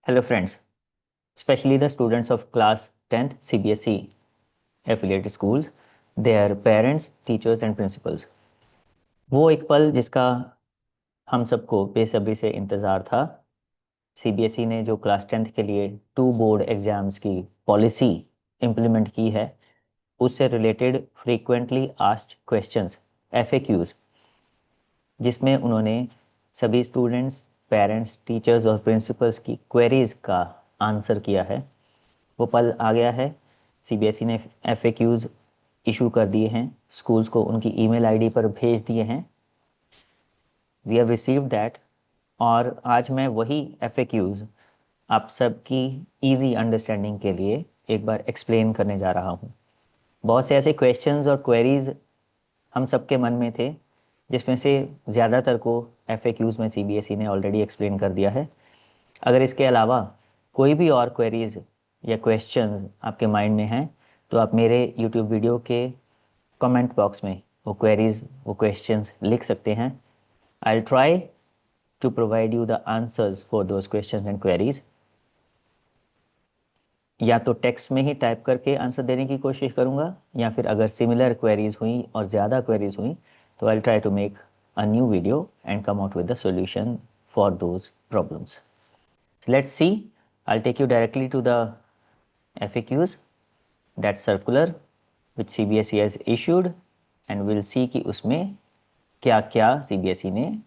Hello friends, especially the students of class 10th CBSE affiliated schools, their parents, teachers and principals. वो एक पल जिसका हम सबको बेसब्री से इंतज़ार था। सीबीएसई ने जो क्लास 10th के लिए 2 बोर्ड एग्जाम्स की पॉलिसी इम्प्लीमेंट की है, उससे related frequently asked questions FAQs, जिसमें उन्होंने सभी स्टूडेंट्स, पेरेंट्स, टीचर्स और प्रिंसिपल्स की क्वेरीज का आंसर किया है। वो पल आ गया है। सीबीएसई ने FAQs इशू कर दिए हैं, स्कूल्स को उनकी ईमेल आईडी पर भेज दिए हैं। We have received that. और आज मैं वही FAQs आप सबकी इजी अंडरस्टैंडिंग के लिए एक बार एक्सप्लेन करने जा रहा हूँ। बहुत से ऐसे क्वेश्चंस और क्वेरीज हम सबके मन में थे, जिसमें से ज़्यादातर को FAQs में सीबीएसई ने ऑलरेडी एक्सप्लेन कर दिया है। अगर इसके अलावा कोई भी और क्वेरीज या क्वेश्चंस आपके माइंड में हैं, तो आप मेरे यूट्यूब वीडियो के कमेंट बॉक्स में वो क्वेरीज, वो क्वेश्चंस लिख सकते हैं। I will try to provide you the answers for those questions and queries. या तो टेक्स्ट में ही टाइप करके आंसर देने की कोशिश करूँगा, या फिर अगर सिमिलर क्वेरीज हुई और ज़्यादा क्वेरीज हुई तो I will try to make a new video and come out with the solution for those problems. Let's see. I'll take you directly to the FAQs, that circular which CBSE has issued, and we'll see कि उसमें क्या क्या CBSE ने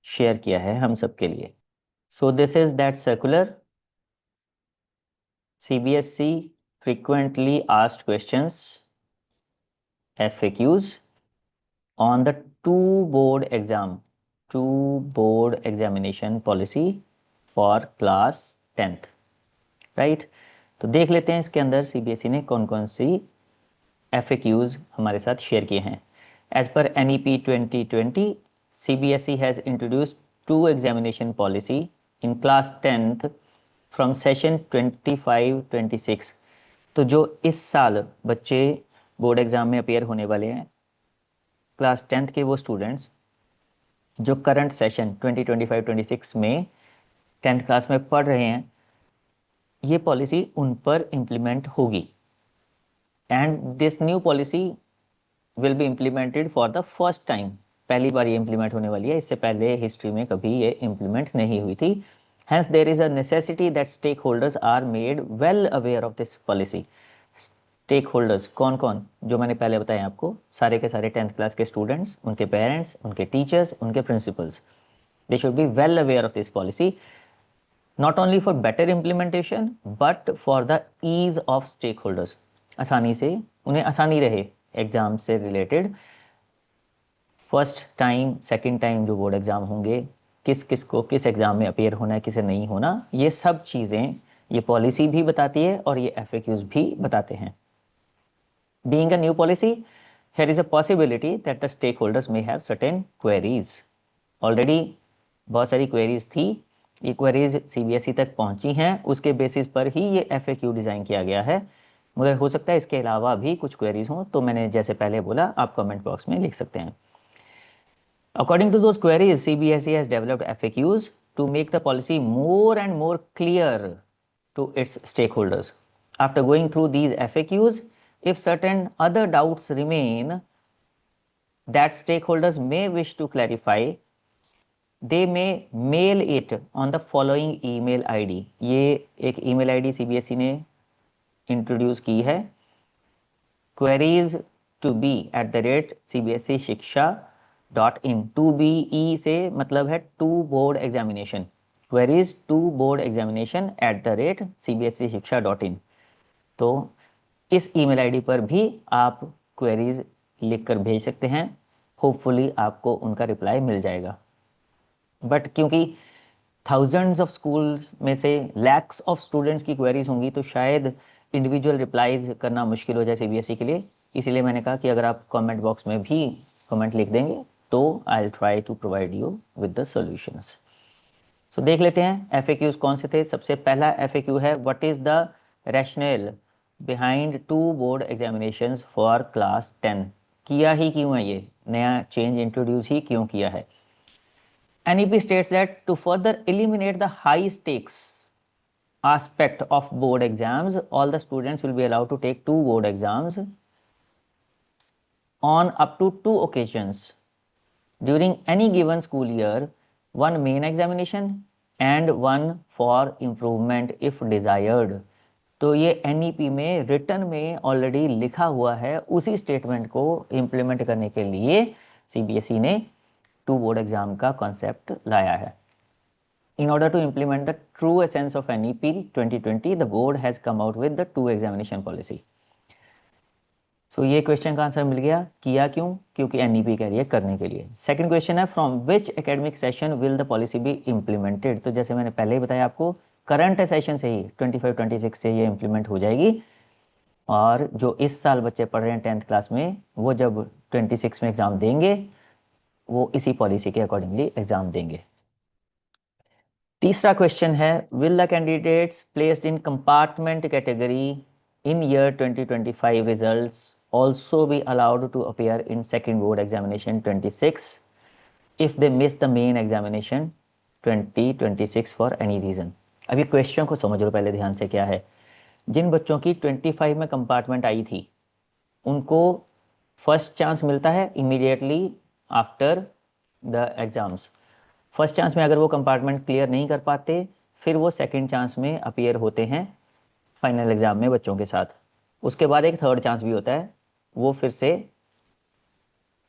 share किया है हम सब के लिए। So this is that circular, CBSE frequently asked questions, FAQs on the two board examination policy for class 10th, right. तो देख लेते हैं इसके अंदर सीबीएसई ने कौन कौन सी FAQs हमारे साथ शेयर किए हैं। As per NEP 2020, CBSE has introduced 2 examination policy in class 10th from session 25-26। तो जो इस साल बच्चे बोर्ड एग्ज़ाम में अपेयर होने वाले हैं, क्लास 10th के वो स्टूडेंट्स जो करंट सेशन 2025-26 में 10th क्लास में पढ़ रहे हैं, ये पॉलिसी उन पर इम्प्लीमेंट होगी। And this new policy will be implemented for the first time. पहली बार ये इम्प्लीमेंट होने वाली है, इससे पहले हिस्ट्री में कभी ये इम्प्लीमेंट नहीं हुई थी। Hence there is a necessity that stakeholders are made well aware of this policy. Stakeholders कौन कौन, जो मैंने पहले बताया आपको, सारे के सारे 10th क्लास के स्टूडेंट्स, उनके पेरेंट्स, उनके टीचर्स, उनके principles, they should be well aware of this policy, not only for better implementation but for the ease of stakeholders। आसानी से उन्हें आसानी रहे एग्जाम से related. First time, second time जो बोर्ड एग्जाम होंगे, किस किस को किस एग्जाम में अपेयर होना है, किसे नहीं होना, ये सब चीज़ें ये पॉलिसी भी बताती है और ये FAQs भी बताते हैं। Being a new policy, here is a possibility that the stakeholders may have certain queries। Already बहुत सारी क्वेरीज थी, ये क्वेरीज CBSE तक पहुंची हैं, उसके बेसिस पर ही ये FAQ डिज़ाइन किया गया है। मगर हो सकता है इसके अलावा भी कुछ क्वेरीज हों, तो मैंने जैसे पहले बोला, आप कमेंट बॉक्स में लिख सकते हैं। According to those queries, CBSE has developed FAQs to make the policy more and more clear to its stakeholders. After going through these FAQs, if certain other doubts remain that stakeholders may wish to clarify, they may mail it on the following email ID। ये एक email ID CBSE ने introduce की है, queries to be @cbseshiksha.in। 2BE से मतलब है two board examination, queries to board examination @cbseshiksha.in। तो इस ईमेल आईडी पर भी आप क्वेरीज लिखकर भेज सकते हैं, होपफुली आपको उनका रिप्लाई मिल जाएगा। बट क्योंकि थाउजेंड्स ऑफ स्कूल्स में से लैक्स ऑफ स्टूडेंट्स की क्वेरीज होंगी, तो शायद इंडिविजुअल रिप्लाईज करना मुश्किल हो जाए सीबीएसई के लिए। इसीलिए मैंने कहा कि अगर आप कमेंट बॉक्स में भी कमेंट लिख देंगे तो I will try to provide you with the solutions. So देख लेते हैं FAQs कौन से थे। सबसे पहला FAQ है, what is the rational behind 2 board examinations for class 10। किया ही क्यों है, ये नया चेंज इंट्रोड्यूस ही क्यों किया है। NEP states that to further eliminate the high stakes aspect of board exams, all the students will be allowed to take 2 board exams on up to 2 occasions during any given school year, 1 main examination and 1 for improvement if desired. तो ये NEP में return में already लिखा हुआ है, उसी statement को implement करने के लिए CBSE ने 2 बोर्ड एग्जाम का कॉन्सेप्ट लाया है. In order to implement the true essence of NEP 2020, the board has come out with the 2 examination policy. So ये क्वेश्चन का आंसर मिल गया. किया क्यों? क्योंकि NEP कह रही है करने के लिए. सेकंड क्वेश्चन है from which academic session will the policy be implemented. तो जैसे मैंने पहले ही बताया आपको, करंट सेशन से ही 25-26 से ये इम्प्लीमेंट हो जाएगी. और जो इस साल बच्चे पढ़ रहे हैं 10th क्लास में, वो जब 26 में एग्जाम देंगे, वो इसी पॉलिसी के अकॉर्डिंगली एग्जाम देंगे. तीसरा क्वेश्चन है, will the candidates placed in compartment category in year 2025 results also be allowed to appear in second board examination 26 if they miss the main examination 2026 for any reason. अभी question को समझ लो पहले ध्यान से. क्या है, जिन बच्चों की 25 में कंपार्टमेंट आई थी, उनको फर्स्ट चांस मिलता है immediately after the exams. First chance में अगर वो कंपार्टमेंट क्लियर नहीं कर पाते, फिर वो सेकेंड चांस में अपीयर होते हैं फाइनल एग्जाम में बच्चों के साथ. उसके बाद एक थर्ड चांस भी होता है, वो फिर से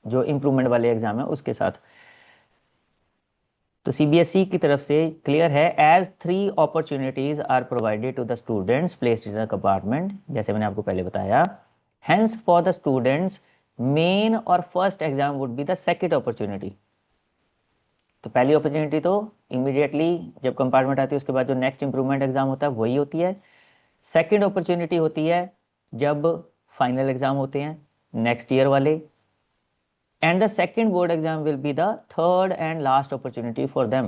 जो इम्प्रूवमेंट वाले एग्जाम है उसके साथ. तो CBSE की तरफ से क्लियर है, as 3 opportunities are provided to the students placed in the compartment, जैसे मैंने आपको पहले बताया. Hence for the students main or first exam would be the second opportunity. तो पहली अपॉर्चुनिटी तो इमीडिएटली जब कंपार्टमेंट आती है उसके बाद जो नेक्स्ट इंप्रूवमेंट एग्जाम होता है वही होती है. सेकेंड अपॉर्चुनिटी होती है जब फाइनल एग्जाम होते हैं नेक्स्ट ईयर वाले. And the second board exam will be the third and last opportunity for them.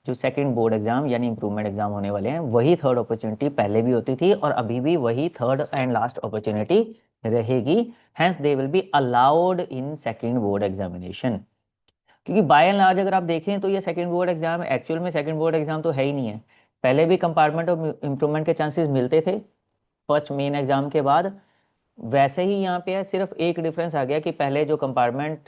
जो सेकेंड बोर्ड एग्जाम यानी इंप्रूवमेंट एग्जाम होने वाले हैं, वही थर्ड अपॉर्चुनिटी पहले भी होती थी और अभी भी वही थर्ड एंड लास्ट अपॉर्चुनिटी रहेगी. Hence they will be allowed in second board examination. क्योंकि बाय एंड लार्ज अगर आप देखें तो ये सेकेंड बोर्ड एग्जाम एक्चुअल में सेकेंड बोर्ड एग्जाम तो है ही नहीं है. पहले भी कंपार्टमेंट और इम्प्रूवमेंट के चांसेस मिलते थे फर्स्ट मेन एग्जाम के बाद, वैसे ही यहाँ पे है. सिर्फ एक डिफरेंस आ गया कि पहले जो कंपार्टमेंट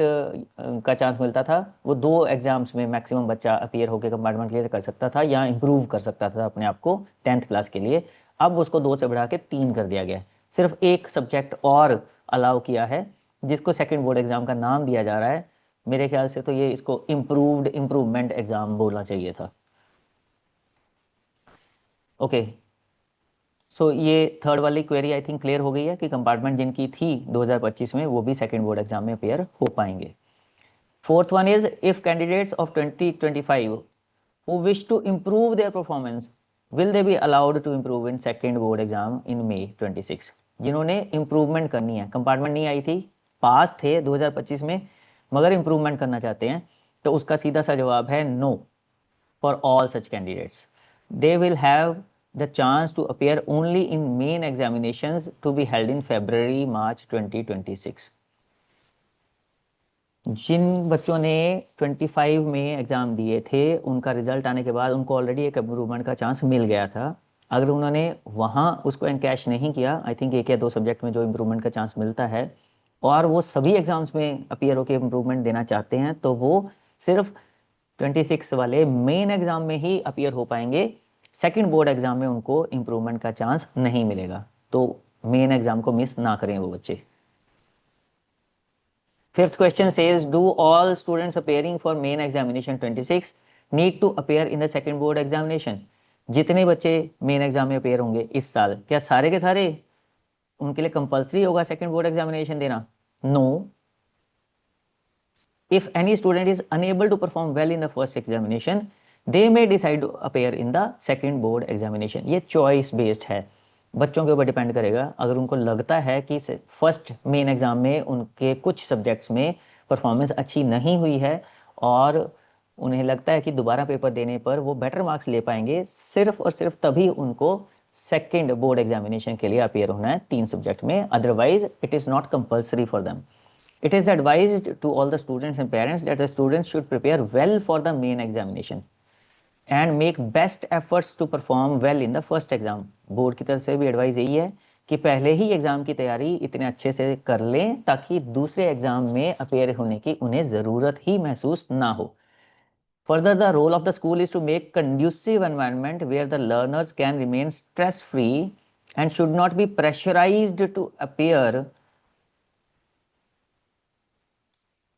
का चांस मिलता था वो 2 एग्जाम्स में मैक्सिमम बच्चा अपीयर होकर कंपार्टमेंट क्लियर कर सकता था या इंप्रूव कर सकता था अपने आप को 10th क्लास के लिए. अब उसको 2 से बढ़ा के 3 कर दिया गया. सिर्फ एक सब्जेक्ट और अलाउ किया है जिसको सेकेंड बोर्ड एग्जाम का नाम दिया जा रहा है. मेरे ख्याल से तो ये इसको इम्प्रूवमेंट एग्जाम बोलना चाहिए था. ओके, सो ये थर्ड वाली क्वेरी आई थिंक क्लियर हो गई है कि कंपार्टमेंट जिनकी थी 2025 में वो भी सेकेंड बोर्ड एग्जाम में अपेयर हो पाएंगे. Fourth one is, if candidates of 2025 who wish to improve their performance will they be allowed to improve in second board exam in May 26. जिन्होंने इम्प्रूवमेंट करनी है, कंपार्टमेंट नहीं आई थी, पास थे 2025 में, मगर इम्प्रूवमेंट करना चाहते हैं, तो उसका सीधा सा जवाब है no for all such candidates. They will have the chance to appear only in main examinations to be held in February-March 2026. जिन बच्चों ने 25 में एग्ज़ाम दिए थे, उनका रिजल्ट आने के बाद उनको ऑलरेडी एक इम्प्रूवमेंट का चांस मिल गया था. अगर उन्होंने वहाँ उसको एनकैश नहीं किया, आई थिंक 1 या 2 सब्जेक्ट में जो इम्प्रूवमेंट का चांस मिलता है, और वो सभी एग्जाम्स में अपीयर होकर इम्प्रूवमेंट देना चाहते हैं, तो वो सिर्फ 26 वाले मेन एग्जाम में ही अपीयर हो पाएंगे. सेकेंड बोर्ड एग्जाम में उनको इम्प्रूवमेंट का चांस नहीं मिलेगा. तो मेन एग्जाम को मिस ना करें वो बच्चे. Fifth question says, do all students appearing for main examination 26 need to appear in the second board examination. जितने बच्चे मेन एग्जाम में अपेयर होंगे इस साल, क्या सारे के सारे उनके लिए कंपल्सरी होगा सेकेंड बोर्ड एग्जामिनेशन देना? No. If any student is unable to perform well in the first examination, they may decide to appear in the second board examination. ये choice based है, बच्चों के ऊपर डिपेंड करेगा. अगर उनको लगता है कि फर्स्ट मेन एग्जाम में उनके कुछ सब्जेक्ट्स में परफॉर्मेंस अच्छी नहीं हुई है और उन्हें लगता है कि दोबारा पेपर देने पर वो बेटर मार्क्स ले पाएंगे, सिर्फ और सिर्फ तभी उनको सेकेंड बोर्ड एग्जामिनेशन के लिए अपीयर होना है 3 सब्जेक्ट में. Otherwise it is not compulsory for them. It is advised to all the students and parents that the students should prepare well for the main examination and make best efforts to perform well in the first exam. Board की तरफ से भी advice यही है कि पहले ही exam की तैयारी इतने अच्छे से कर लें ताकि दूसरे एग्जाम में अपेयर होने की उन्हें ज़रूरत ही महसूस ना हो. Further, the role of the school is to make conducive environment where the learners can remain stress-free and should not be pressurized to appear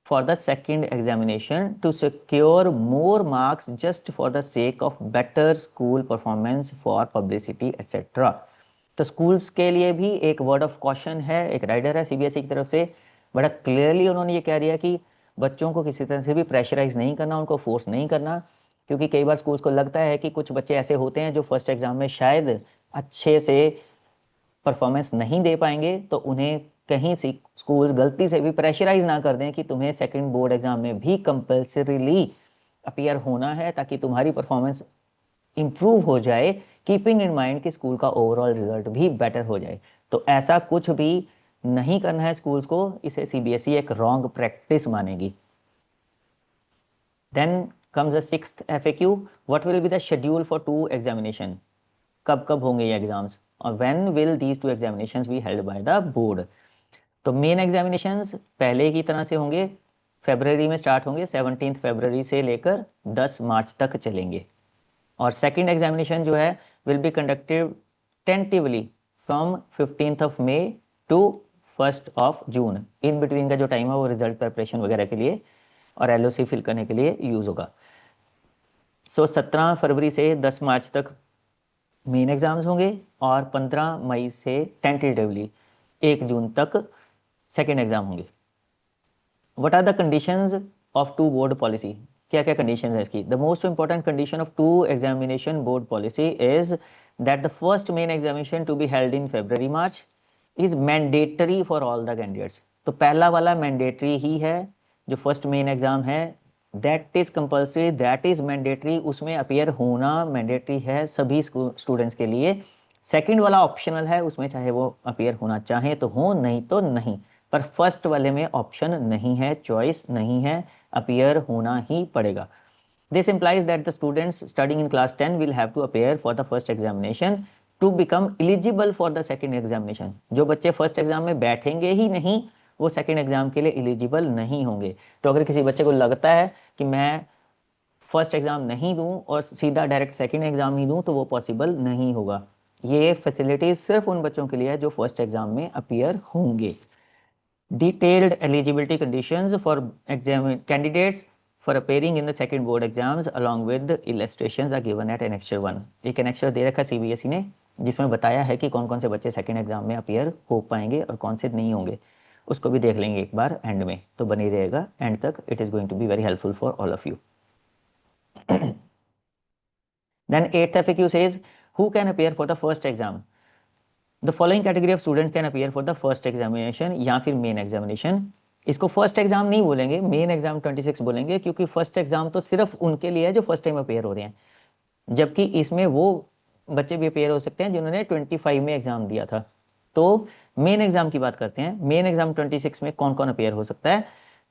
for the second examination to secure more marks just for the sake of better school performance for publicity etc. तो schools के लिए भी एक word of caution है, एक rider है CBSE की तरफ से. बड़ा क्लियरली उन्होंने ये कह दिया कि बच्चों को किसी तरह से भी प्रेशराइज नहीं करना, उनको फोर्स नहीं करना, क्योंकि कई बार स्कूल्स को लगता है कि कुछ बच्चे ऐसे होते हैं जो फर्स्ट एग्जाम में शायद अच्छे से परफॉर्मेंस नहीं दे पाएंगे, तो उन्हें कहीं से स्कूल्स गलती से भी प्रेशराइज ना कर दें कि तुम्हें सेकंड बोर्ड एग्जाम में भी कंपल्सरीली अपीयर होना है ताकि तुम्हारी परफॉर्मेंस इंप्रूव हो जाए, कीपिंग इन माइंड कि स्कूल का ओवरऑल रिजल्ट भी बेटर हो जाए. तो ऐसा कुछ भी नहीं करना है स्कूल्स को, इसे सीबीएसई एक रॉन्ग प्रैक्टिस मानेगी. Then comes the sixth FAQ, what will be the schedule for 2 examination. कब कब होंगे ये एग्जाम्स और when will these 2 examinations be held by the board. तो मेन एग्जामिनेशंस पहले की तरह से होंगे, फरवरी में स्टार्ट होंगे, 17 फरवरी से लेकर 10 मार्च तक चलेंगे. और सेकंड एग्जामिनेशन जो है will be conducted tentatively from 15th of May to 1st of June. In between का जो टाइम है वो रिजल्ट प्रिपरेशन वगैरह के लिए और एलओसी फिल करने के लिए यूज होगा. सो 17 फरवरी से 10 मार्च तक मेन एग्जाम्स होंगे और 15 मई से टेंटेटिवली 1 जून तक सेकेंड एग्जाम होंगे. What are the conditions of 2 board policy. क्या क्या कंडीशन है इसकी. The most important condition of 2 examination board policy is that the first main examination to be held in February March is mandatory for all the candidates. तो पहला वाला mandatory ही है, जो फर्स्ट मेन एग्जाम है that is compulsory, that is mandatory, उसमें appear होना mandatory है सभी स्टूडेंट्स के लिए. सेकंड वाला ऑप्शनल है, उसमें चाहे वो अपियर होना चाहे तो हो, नहीं तो नहीं. पर फर्स्ट वाले में ऑप्शन नहीं है, चॉइस नहीं है, अपियर होना ही पड़ेगा. This implies that the students studying in class 10 will have to appear for the first examination to become eligible for the second examination. जो बच्चे फर्स्ट एग्जाम में बैठेंगे ही नहीं वो सेकंड एग्जाम के लिए एलिजिबल नहीं होंगे. तो अगर किसी बच्चे को लगता है कि मैं फर्स्ट एग्जाम नहीं दूं और सीधा डायरेक्ट सेकंड एग्जाम ही दूं तो वो पॉसिबल नहीं होगा. ये फैसिलिटीज सिर्फ उन बच्चों के लिए है जो फर्स्ट एग्जाम में अपीयर होंगे. Detailed eligibility conditions for exam candidates for appearing in the second board exams along with the illustrations are given at annexure 1. एक annexure दे रखा सीबीएसई ने जिसमें बताया है कि कौन कौन से बच्चे सेकंड एग्जाम में अपीयर हो पाएंगे और कौन से नहीं होंगे. उसको भी देख लेंगे एक बार एंड में, तो बनी रहेगा एंड तक. It is going to be very helpful for all of you. Then 8th FAQ says who can appear for the first exam. The following category of students can appear for the first examination या फिर main examination. इसको first exam नहीं बोलेंगे, main exam 26 बोलेंगे, क्योंकि first exam तो सिर्फ उनके लिए है जो फर्स्ट टाइम अपेयर हो रहे हैं, जबकि इसमें वो बच्चे भी अपेयर हो सकते हैं जिन्होंने 25 में एग्जाम दिया था. तो मेन एग्जाम की बात करते हैं. मेन एग्जाम 26 में कौन कौन अपेयर हो सकता है.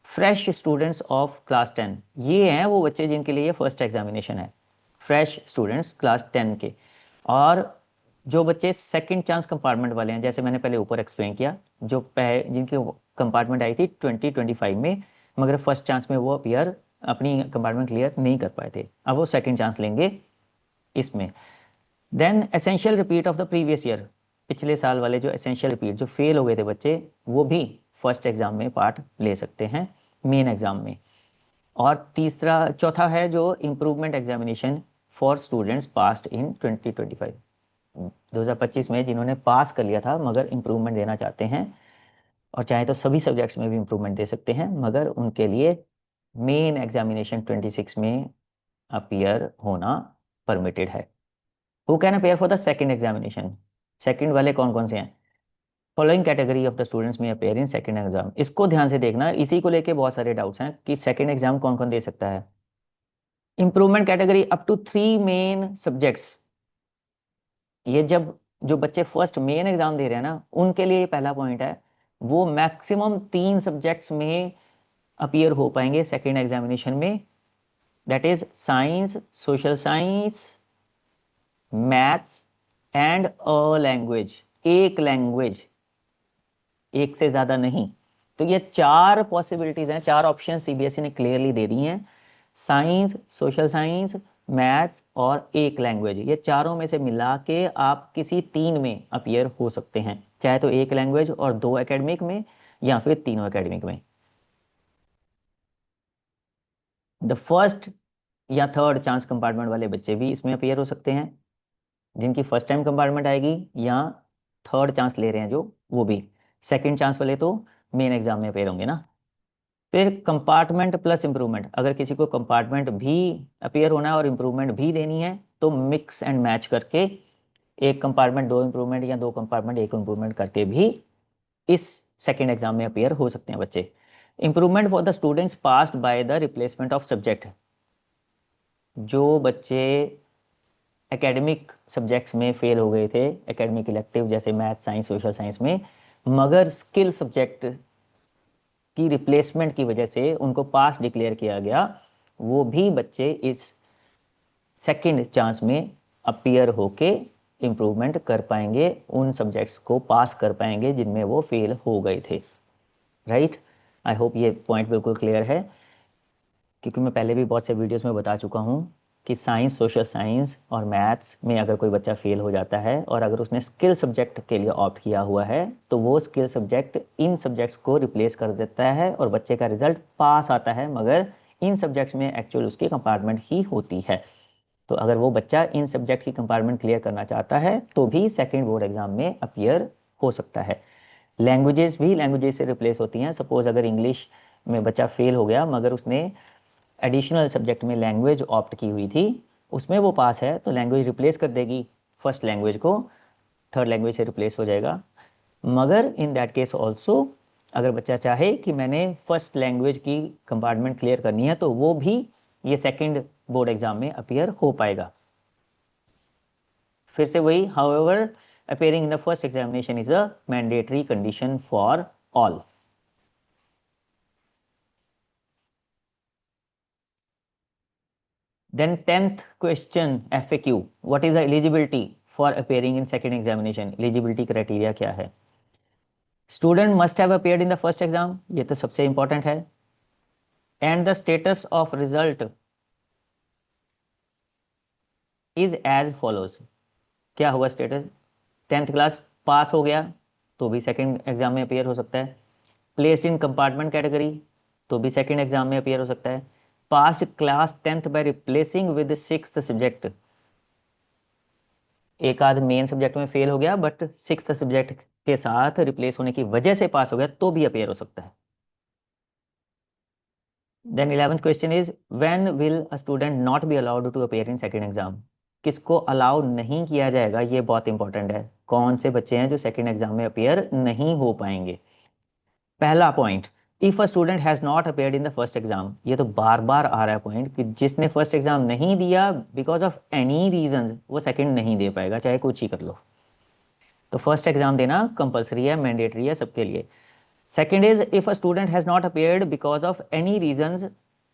फ्रेश स्टूडेंट्स ऑफ क्लास 10, ये हैं वो बच्चे जिनके लिए फर्स्ट एग्जामिनेशन है, फ्रेश स्टूडेंट्स क्लास 10 के. और जो बच्चे सेकंड चांस कंपार्टमेंट वाले हैं, जैसे मैंने पहले ऊपर एक्सप्लेन किया, जो जिनकी कंपार्टमेंट आई थी 2025 में मगर फर्स्ट चांस में वो अपीयर अपनी कंपार्टमेंट क्लियर नहीं कर पाए थे, अब वो सेकंड चांस लेंगे इसमें. Then essential repeat of the previous year, पिछले साल वाले जो एसेंशियल रिपीट जो फेल हो गए थे बच्चे, वो भी फर्स्ट एग्जाम में पार्ट ले सकते हैं मेन एग्जाम में. और चौथा है जो improvement examination for students passed in 2025, 2025 में जिन्होंने पास कर लिया था मगर इम्प्रूवमेंट देना चाहते हैं, और चाहे तो सभी सब्जेक्ट्स में भी इम्प्रूवमेंट दे सकते हैं, मगर उनके लिए मेन एग्जामिनेशन 26 में अपीयर होना परमिटेड है. Who can appear for the second examination. Second वाले कौन कौन से हैं. Following category of the students में अपीयर इन सेकंड एग्जाम. इसको ध्यान से देखना, इसी को लेके बहुत सारे डाउट्स हैं कि सेकंड एग्जाम कौन कौन दे सकता है. Improvement category up to 3 main subjects. ये जब जो बच्चे फर्स्ट मेन एग्जाम दे रहे हैं ना, उनके लिए पहला पॉइंट है वो मैक्सिमम 3 सब्जेक्ट्स में अपीयर हो पाएंगे सेकेंड एग्जामिनेशन में, that is science, social science, maths and a language. एक लैंग्वेज, एक से ज्यादा नहीं। तो ये 4 पॉसिबिलिटीज हैं, 4 ऑप्शन सीबीएसई ने क्लियरली दे दी हैं, साइंस, सोशल साइंस, मैथ्स और एक लैंग्वेज। ये चारों में से मिला के आप किसी 3 में अपीयर हो सकते हैं, चाहे तो एक लैंग्वेज और 2 एकेडमिक में, या फिर तीनों एकेडमिक में। द फर्स्ट या थर्ड चांस कंपार्टमेंट वाले बच्चे भी इसमें अपीयर हो सकते हैं, जिनकी फर्स्ट टाइम कंपार्टमेंट आएगी, या थर्ड चांस ले रहे हैं जो, वो भी। सेकंड चांस वाले तो मेन एग्जाम में अपीयर होंगे ना। फिर कंपार्टमेंट प्लस इम्प्रूवमेंट, अगर किसी को कंपार्टमेंट भी अपीयर होना है और इम्प्रूवमेंट भी देनी है तो मिक्स एंड मैच करके, एक कंपार्टमेंट 2 इम्प्रूवमेंट या 2 कंपार्टमेंट 1 इम्प्रूवमेंट करके भी इस सेकेंड एग्जाम में अपीयर हो सकते हैं बच्चे। Improvement for the students passed by the replacement of subject, जो बच्चे एकेडमिक सब्जेक्ट्स में फेल हो गए थे, एकेडमिक इलेक्टिव जैसे मैथ, साइंस, सोशल साइंस में, मगर स्किल सब्जेक्ट की रिप्लेसमेंट की वजह से उनको पास डिक्लेयर किया गया, वो भी बच्चे इस सेकंड चांस में अपीयर होके इम्प्रूवमेंट कर पाएंगे, उन सब्जेक्ट्स को पास कर पाएंगे जिनमें वो फेल हो गए थे। राइट, आई होप ये पॉइंट बिल्कुल क्लियर है, क्योंकि मैं पहले भी बहुत से वीडियोस में बता चुका हूँ कि साइंस, सोशल साइंस और मैथ्स में अगर कोई बच्चा फेल हो जाता है और अगर उसने स्किल सब्जेक्ट के लिए ऑप्ट किया हुआ है, तो वो स्किल सब्जेक्ट इन सब्जेक्ट्स को रिप्लेस कर देता है और बच्चे का रिजल्ट पास आता है, मगर इन सब्जेक्ट्स में एक्चुअल उसकी कंपार्टमेंट ही होती है। तो अगर वो बच्चा इन सब्जेक्ट की कंपार्टमेंट क्लियर करना चाहता है तो भी सेकेंड बोर्ड एग्जाम में अपीयर हो सकता है। लैंग्वेजेस भी लैंग्वेजेस से रिप्लेस होती हैं। सपोज अगर इंग्लिश में बच्चा फेल हो गया मगर उसने एडिशनल सब्जेक्ट में लैंग्वेज ऑप्ट की हुई थी, उसमें वो पास है, तो लैंग्वेज रिप्लेस कर देगी फर्स्ट लैंग्वेज को, थर्ड लैंग्वेज से रिप्लेस हो जाएगा। मगर इन दैट केस ऑल्सो, अगर बच्चा चाहे कि मैंने फर्स्ट लैंग्वेज की कंपार्टमेंट क्लियर करनी है, तो वो भी ये सेकंड बोर्ड एग्जाम में अपीयर हो पाएगा। फिर से वही, however appearing in the first examination is a mandatory condition for all. Then 10th question FAQ, what is the eligibility for appearing in second examination? Eligibility criteria क्या है? Student must have appeared in the first exam, ये तो सबसे important है, and the status of result is as follows. क्या होगा status? 10th class pass हो गया तो भी सेकंड एग्जाम में अपीयर हो सकता है, प्लेस्ड इन कंपार्टमेंट कैटेगरी तो भी सेकंड एग्जाम में अपीयर हो सकता है, passed class 10th by replacing with 6th subject, एक आध मेन सब्जेक्ट में फेल हो गया बट 6th सब्जेक्ट के साथ रिप्लेस होने की वजह से पास हो गया तो भी अपीयर हो सकता है। Then 11th question is when will a student not be allowed to appear in second exam? किसको अलाउ नहीं किया जाएगा, ये बहुत इंपॉर्टेंट है। कौन से बच्चे हैं जो सेकंड एग्जाम में अपीयर नहीं हो पाएंगे? पहला point, if a student has not appeared in the first exam, ये तो बार बार आ रहा है पॉइंट कि जिसने फर्स्ट एग्जाम नहीं दिया बिकॉज ऑफ एनी रीजन, वो सेकंड नहीं दे पाएगा चाहे कुछ ही कर लो। तो फर्स्ट एग्जाम देना कंपलसरी है, मैंडेटरी है सबके लिए। Second is if a student has not appeared because of any reasons,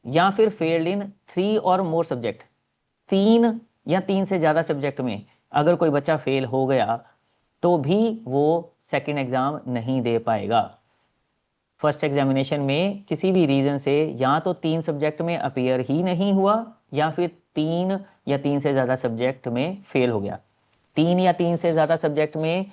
या फिर failed in 3 or more subject, 3 या 3 से ज्यादा सब्जेक्ट में अगर कोई बच्चा फेल हो गया तो भी वो सेकंड एग्जाम नहीं दे पाएगा। फर्स्ट एग्जामिनेशन में किसी भी रीजन से या तो 3 सब्जेक्ट में अपीयर ही नहीं हुआ, या फिर 3 या 3 से ज़्यादा सब्जेक्ट में फेल हो गया। 3 या 3 से ज़्यादा सब्जेक्ट में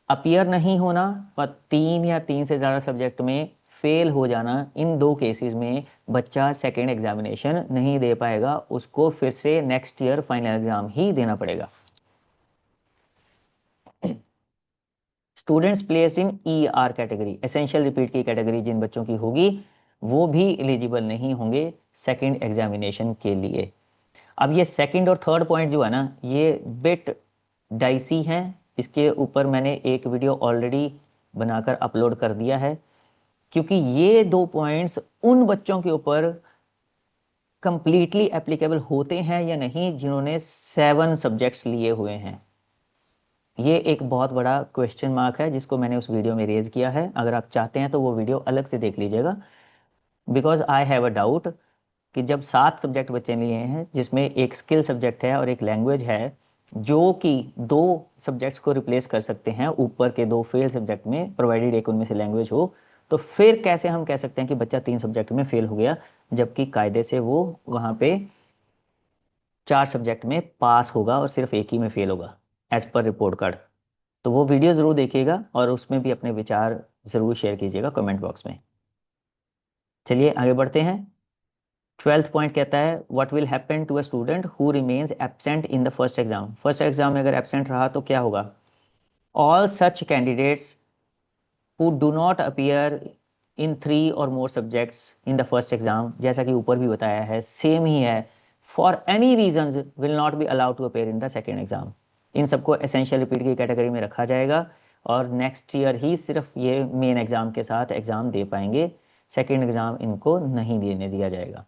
अपीयर नहीं होना और 3 या 3 से ज़्यादा सब्जेक्ट में फेल हो जाना, इन 2 केसेस में बच्चा सेकेंड एग्जामिनेशन नहीं दे पाएगा, उसको फिर से नेक्स्ट ईयर फाइनल एग्जाम ही देना पड़ेगा। स्टूडेंट्स प्लेस्ड इन ER कैटेगरी, एसेंशियल रिपीट की कैटेगरी जिन बच्चों की होगी, वो भी एलिजिबल नहीं होंगे सेकंड एग्जामिनेशन के लिए। अब ये सेकंड और थर्ड पॉइंट जो है ना, ये बिट डाइसी हैं। इसके ऊपर मैंने एक वीडियो ऑलरेडी बनाकर अपलोड कर दिया है, क्योंकि ये 2 पॉइंट्स उन बच्चों के ऊपर कंप्लीटली एप्लीकेबल होते हैं या नहीं जिन्होंने 7 सब्जेक्ट्स लिए हुए हैं। ये एक बहुत बड़ा क्वेश्चन मार्क है जिसको मैंने उस वीडियो में रेज किया है। अगर आप चाहते हैं तो वो वीडियो अलग से देख लीजिएगा, because I have a doubt कि जब 7 सब्जेक्ट बच्चे लिए हैं जिसमें एक स्किल सब्जेक्ट है और एक लैंग्वेज है, जो कि 2 सब्जेक्ट्स को रिप्लेस कर सकते हैं ऊपर के 2 फेल सब्जेक्ट में, प्रोवाइडेड एक उनमें से लैंग्वेज हो, तो फिर कैसे हम कह सकते हैं कि बच्चा 3 सब्जेक्ट में फेल हो गया, जबकि कायदे से वो वहाँ पे 4 सब्जेक्ट में पास होगा और सिर्फ एक ही में फेल होगा एज पर रिपोर्ट कार्ड। तो वो वीडियो ज़रूर देखिएगा और उसमें भी अपने विचार ज़रूर शेयर कीजिएगा कमेंट बॉक्स में। चलिए आगे बढ़ते हैं। 12th पॉइंट कहता है what will happen to a student who remains absent in the first exam. First exam में अगर एब्सेंट रहा तो क्या होगा। All such candidates who do not appear in 3 or more subjects in the first exam, जैसा कि ऊपर भी बताया है सेम ही है, for any reasons will not be allowed to appear in the second exam. इन सबको एसेंशियल रिपीट की कैटेगरी में रखा जाएगा और नेक्स्ट ईयर ही सिर्फ ये मेन एग्जाम के साथ एग्जाम दे पाएंगे, सेकेंड एग्जाम इनको नहीं देने दिया जाएगा।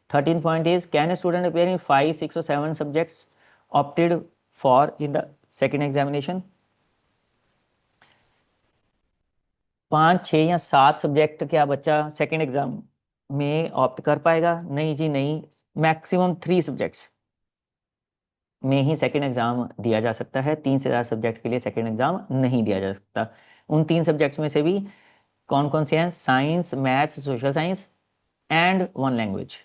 13 point is can a student appear in 5, 6 or 7 subjects opted for in the second examination। 5, 6 या 7 सब्जेक्ट क्या बच्चा सेकेंड एग्जाम में ऑप्ट कर पाएगा? नहीं जी नहीं, मैक्सिमम 3 सब्जेक्ट्स में ही सेकेंड एग्जाम दिया जा सकता है। 3 से ज़्यादा सब्जेक्ट के लिए सेकेंड एग्जाम नहीं दिया जा सकता। उन 3 सब्जेक्ट्स में से भी कौन कौन से हैं? Science, maths, social science and 1 language.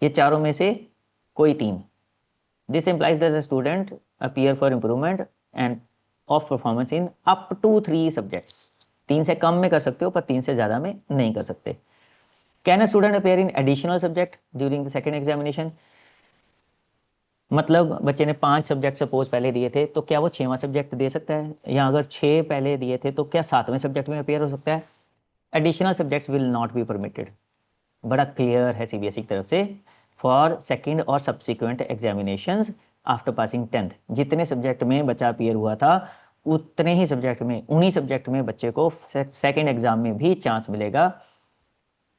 ये चारों में से कोई 3। This implies that the student appear for improvement and of performance in up to 3 subjects। 3 से कम में कर सकते हो पर 3 से ज़्यादा में नहीं कर सकते। Can a student appear in additional subject during the second examination। मतलब बच्चे ने 5 सब्जेक्ट सपोज पहले दिए थे, तो क्या वो 6वां सब्जेक्ट दे सकता है? या अगर 6 पहले दिए थे तो क्या 7वें सब्जेक्ट में अपेयर हो सकता है? Additional subjects will not be permitted. बड़ा क्लियर है सीबीएसई की तरफ से। फॉर सेकंड और subsequent examinations after passing 10th, जितने सब्जेक्ट में बच्चा अपीयर हुआ था उतने ही सब्जेक्ट में, उन्हीं सब्जेक्ट में बच्चे को सेकंड एग्जाम में भी चांस मिलेगा।